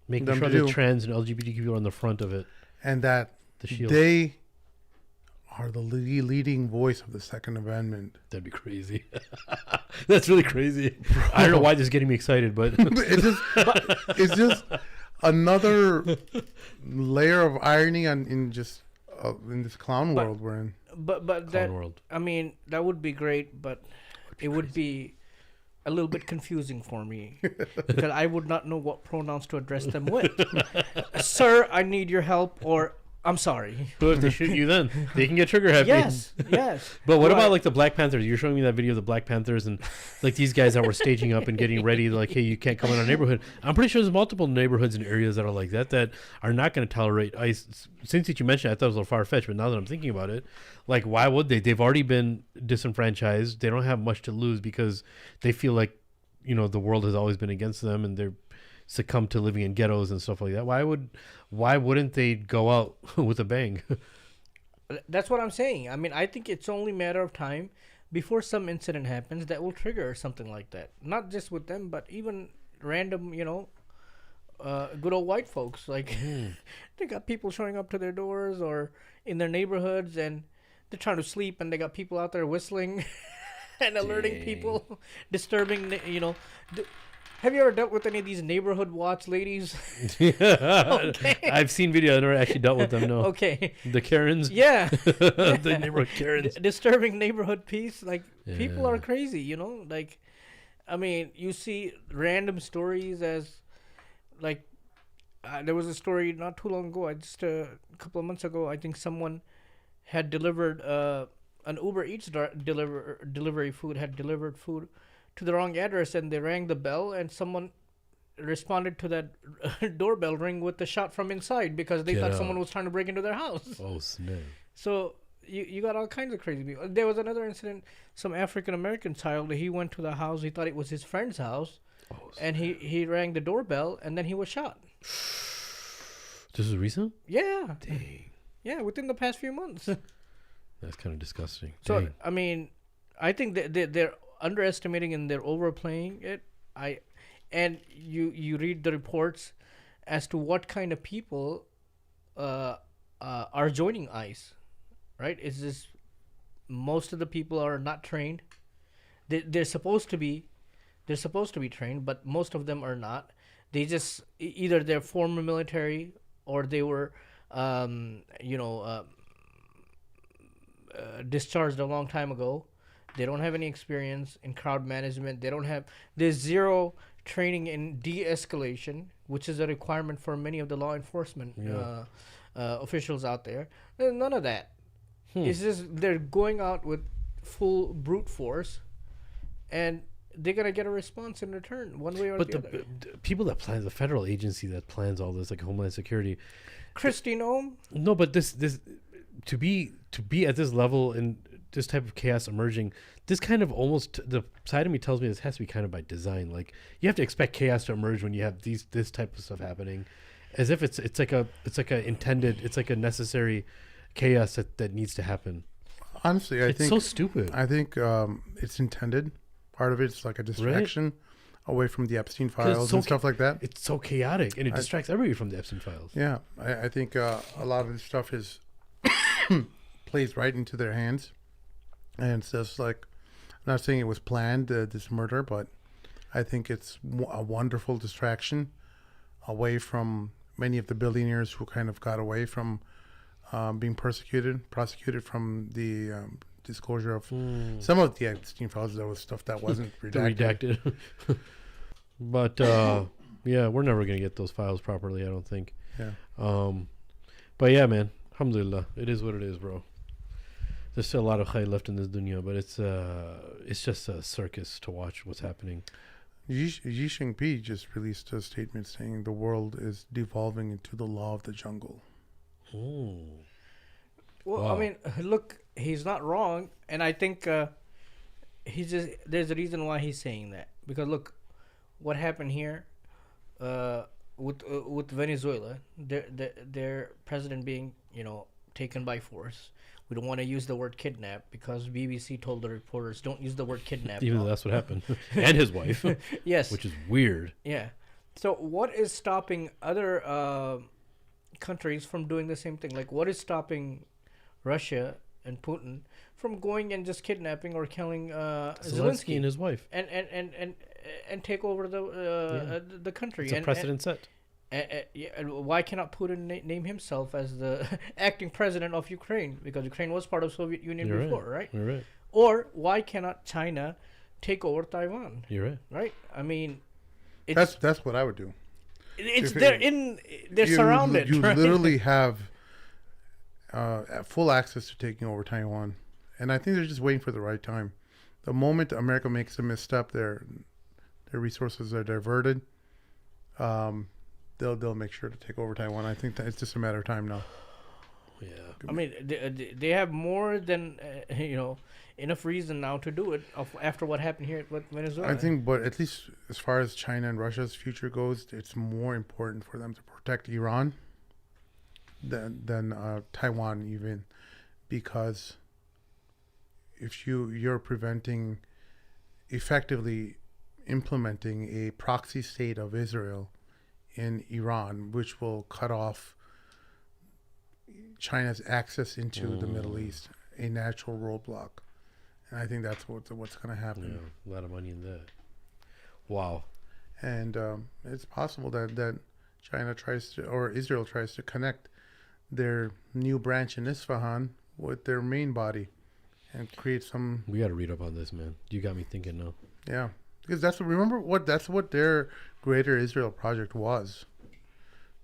[SPEAKER 1] Making sure that trans and LGBTQ people are on the front of it,
[SPEAKER 3] and that they are the leading voice of the Second Amendment.
[SPEAKER 1] That'd be crazy. That's really crazy. I don't know why this is getting me excited, but
[SPEAKER 3] it's just another layer of irony in this clown world we're in.
[SPEAKER 4] But that
[SPEAKER 1] world.
[SPEAKER 4] I mean, that would be great, but it would be a little bit confusing for me because I would not know what pronouns to address them with. Sir, I need your help, or I'm sorry.
[SPEAKER 1] But if they shoot you, then they can get trigger happy.
[SPEAKER 4] Yes.
[SPEAKER 1] But what about like the Black Panthers? You're showing me that video of the Black Panthers and like these guys that were staging up and getting ready. Like, hey, you can't come in our neighborhood. I'm pretty sure there's multiple neighborhoods and areas that are like that are not going to tolerate ICE. Since you mentioned, it, I thought it was a little far fetched, but now that I'm thinking about it, like, why would they? They've already been disenfranchised. They don't have much to lose because they feel like, you know, the world has always been against them and they're succumb to living in ghettos and stuff like that. Why wouldn't they go out with a bang?
[SPEAKER 4] That's what I'm saying. I mean, I think it's only a matter of time before some incident happens that will trigger something like that. Not just with them, but even random, you know, good old white folks. Like, they got people showing up to their doors or in their neighborhoods, and they're trying to sleep, and they got people out there whistling and alerting people, disturbing, you know. Have you ever dealt with any of these neighborhood watch ladies?
[SPEAKER 1] Okay. I've seen videos. I never actually dealt with them, no.
[SPEAKER 4] Okay.
[SPEAKER 1] The Karens?
[SPEAKER 4] Yeah.
[SPEAKER 1] The neighborhood Karens.
[SPEAKER 4] Disturbing neighborhood peace. Like, people
[SPEAKER 1] Yeah.
[SPEAKER 4] are crazy, you know? Like, I mean, you see random stories as, like, there was a story not too long ago, just a couple of months ago, I think someone had delivered, an Uber Eats delivery food, had delivered food to the wrong address, and they rang the bell, and someone responded to that doorbell ring with the shot from inside because they thought someone was trying to break into their house.
[SPEAKER 1] Oh, snap.
[SPEAKER 4] So you got all kinds of crazy people. There was another incident, some African-American child, he went to the house, he thought it was his friend's house, and he rang the doorbell, and then he was shot.
[SPEAKER 1] This is recent?
[SPEAKER 4] Yeah.
[SPEAKER 1] Dang.
[SPEAKER 4] Yeah, within the past few months.
[SPEAKER 1] That's kind of disgusting.
[SPEAKER 4] So,
[SPEAKER 1] Dang.
[SPEAKER 4] I mean, I think that they're underestimating and they're overplaying it. And you read the reports as to what kind of people are joining ICE, right? It's just most of the people are not trained. They're supposed to be trained, but most of them are not. They just either they're former military or they were discharged a long time ago. They don't have any experience in crowd management. There's zero training in de-escalation, which is a requirement for many of the law enforcement officials out there. There's none of that. It's just they're going out with full brute force, and they're gonna get a response in return, one way or the other.
[SPEAKER 1] But the people that plan, the federal agency that plans all this, like Homeland Security,
[SPEAKER 4] Christine Ohm.
[SPEAKER 1] No, but this to be at this level and this type of chaos emerging, this kind of almost, the side of me tells me this has to be kind of by design. Like, you have to expect chaos to emerge when you have this type of stuff happening, as if it's like a necessary chaos that needs to happen.
[SPEAKER 3] Honestly, I think
[SPEAKER 1] it's so stupid.
[SPEAKER 3] I think it's intended. Part of it's like a distraction away from the Epstein files and stuff like that.
[SPEAKER 1] It's so chaotic, and it distracts everybody from the Epstein files.
[SPEAKER 3] Yeah, I think a lot of this stuff is plays right into their hands. And it's just like, I'm not saying it was planned, this murder, but I think it's a wonderful distraction away from many of the billionaires who kind of got away from being prosecuted from the disclosure of some of the Epstein files. There was stuff that wasn't redacted.
[SPEAKER 1] But yeah, we're never gonna get those files properly, I don't think.
[SPEAKER 3] Yeah.
[SPEAKER 1] But yeah, man, alhamdulillah, it is what it is, bro. There's still a lot of khair left in this dunya, but it's just a circus to watch what's happening.
[SPEAKER 3] Xi Jinping just released a statement saying the world is devolving into the law of the jungle.
[SPEAKER 1] Oh.
[SPEAKER 4] Well,
[SPEAKER 1] Wow.
[SPEAKER 4] I mean, look, he's not wrong, and I think there's a reason why he's saying that, because look, what happened here with Venezuela, their president being, you know, taken by force. We don't want to use the word kidnap because BBC told the reporters don't use the word kidnap.
[SPEAKER 1] Even though that's what happened. And his wife.
[SPEAKER 4] Yes.
[SPEAKER 1] Which is weird.
[SPEAKER 4] Yeah. So what is stopping other countries from doing the same thing? Like, what is stopping Russia and Putin from going and just kidnapping or killing
[SPEAKER 1] Zelensky and his wife.
[SPEAKER 4] And take over the country.
[SPEAKER 1] It's a precedent set.
[SPEAKER 4] And why cannot Putin name himself as the acting president of Ukraine? Because Ukraine was part of Soviet Union before, right?
[SPEAKER 1] You're right.
[SPEAKER 4] Or why cannot China take over Taiwan?
[SPEAKER 1] You're right.
[SPEAKER 4] Right? I mean,
[SPEAKER 3] that's what I would do.
[SPEAKER 4] They're surrounded.
[SPEAKER 3] You
[SPEAKER 4] right?
[SPEAKER 3] literally have full access to taking over Taiwan, and I think they're just waiting for the right time. The moment America makes a misstep, their resources are diverted. They'll make sure to take over Taiwan. I think that it's just a matter of time now.
[SPEAKER 1] Yeah.
[SPEAKER 4] I mean, they have more than enough reason now to do it after what happened here with Venezuela.
[SPEAKER 3] I think, but at least as far as China and Russia's future goes, it's more important for them to protect Iran than Taiwan, even, because if you're preventing, effectively implementing a proxy state of Israel in Iran, which will cut off China's access into the Middle East, a natural roadblock. And I think that's what's going to happen.
[SPEAKER 1] Yeah, a lot of money in that. Wow.
[SPEAKER 3] And it's possible that China tries to, or Israel tries to connect their new branch in Isfahan with their main body and create some...
[SPEAKER 1] We got to read up on this, man. You got me thinking now.
[SPEAKER 3] Yeah. Because that's what their Greater Israel project was.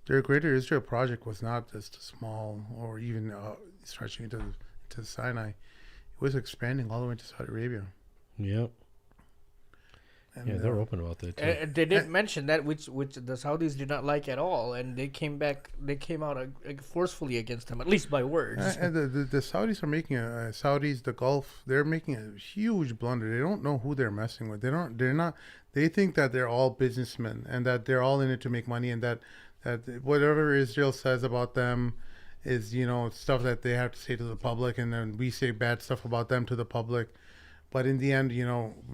[SPEAKER 3] Their Greater Israel project was not just small or even stretching into the Sinai. It was expanding all the way to Saudi Arabia.
[SPEAKER 1] Yep.
[SPEAKER 3] And,
[SPEAKER 1] yeah, they're open about that too.
[SPEAKER 4] They did mention that, which the Saudis did not like at all, and they came out forcefully against them, at least by words.
[SPEAKER 3] And the Saudis are making the Gulf, they're making a huge blunder. They don't know who they're messing with. They think that they're all businessmen and that they're all in it to make money, and that whatever Israel says about them is, stuff that they have to say to the public, and then we say bad stuff about them to the public. But in the end,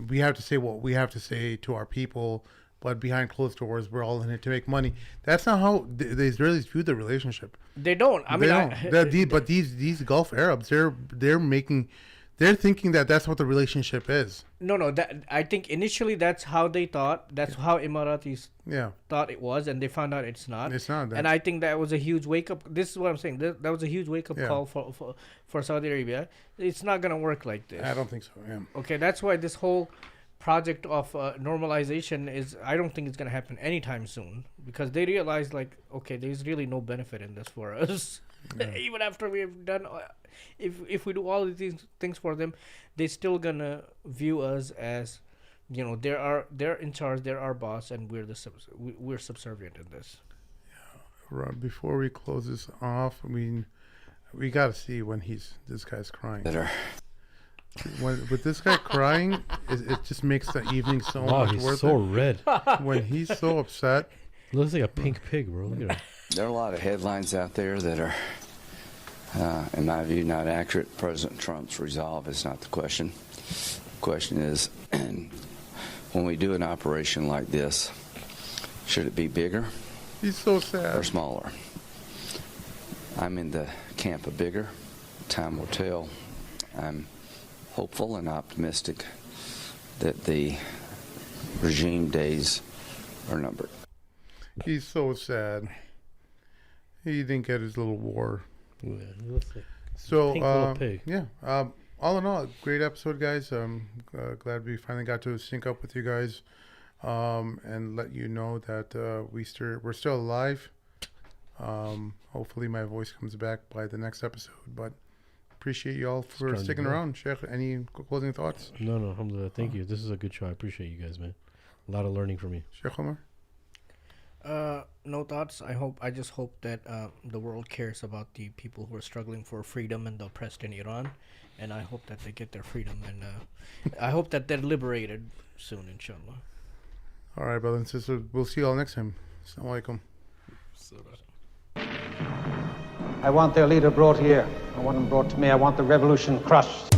[SPEAKER 3] we have to say what we have to say to our people. But behind closed doors, we're all in it to make money. That's not how the Israelis view the relationship.
[SPEAKER 4] They don't.
[SPEAKER 3] But these Gulf Arabs, they're thinking that that's what the relationship is.
[SPEAKER 4] No. That I think initially that's how they thought. That's how Emiratis thought it was, and they found out it's not.
[SPEAKER 3] It's not.
[SPEAKER 4] And I think that was a huge wake up. This is what I'm saying. That was a huge wake up call for Saudi Arabia. It's not gonna work like this.
[SPEAKER 3] I don't think so. Yeah.
[SPEAKER 4] Okay, that's why this whole project of normalization is. I don't think it's gonna happen anytime soon, because they realize okay, there's really no benefit in this for us. Yeah. Even after we've done, if we do all of these things for them, they're still gonna view us as, they're in charge, they're our boss, and we're subservient in this.
[SPEAKER 3] Yeah. Right, before we close this off, we gotta see when this guy's crying. With this guy crying, it just makes the evening so much worth it.
[SPEAKER 1] He's so red.
[SPEAKER 3] When he's so upset,
[SPEAKER 1] he looks like a pink pig, bro. Look at him.
[SPEAKER 7] There are a lot of headlines out there that are, in my view, not accurate. President Trump's resolve is not the question. The question is, when we do an operation like this, should it be bigger?
[SPEAKER 3] He's so sad.
[SPEAKER 7] Or smaller? I'm in the camp of bigger. Time will tell. I'm hopeful and optimistic that the regime days are numbered.
[SPEAKER 3] He's so sad. He didn't get his little war.
[SPEAKER 1] Yeah, he looks like
[SPEAKER 3] so,
[SPEAKER 1] pink little pig.
[SPEAKER 3] Yeah. All in all, great episode, guys. I'm glad we finally got to sync up with you guys, and let you know that we're still alive. Hopefully, my voice comes back by the next episode. But appreciate you all for sticking around. Sheikh, any closing thoughts?
[SPEAKER 1] No, alhamdulillah. Thank you. This is a good show. I appreciate you guys, man. A lot of learning from you.
[SPEAKER 3] Sheikh Omar?
[SPEAKER 4] No thoughts. I just hope that the world cares about the people who are struggling for freedom and the oppressed in Iran, and I hope that they get their freedom, and I hope that they're liberated soon, inshallah.
[SPEAKER 3] All right, brothers and sisters. We'll see you all next time. Assalamu alaikum.
[SPEAKER 2] I want their leader brought here. I want him brought to me. I want the revolution crushed.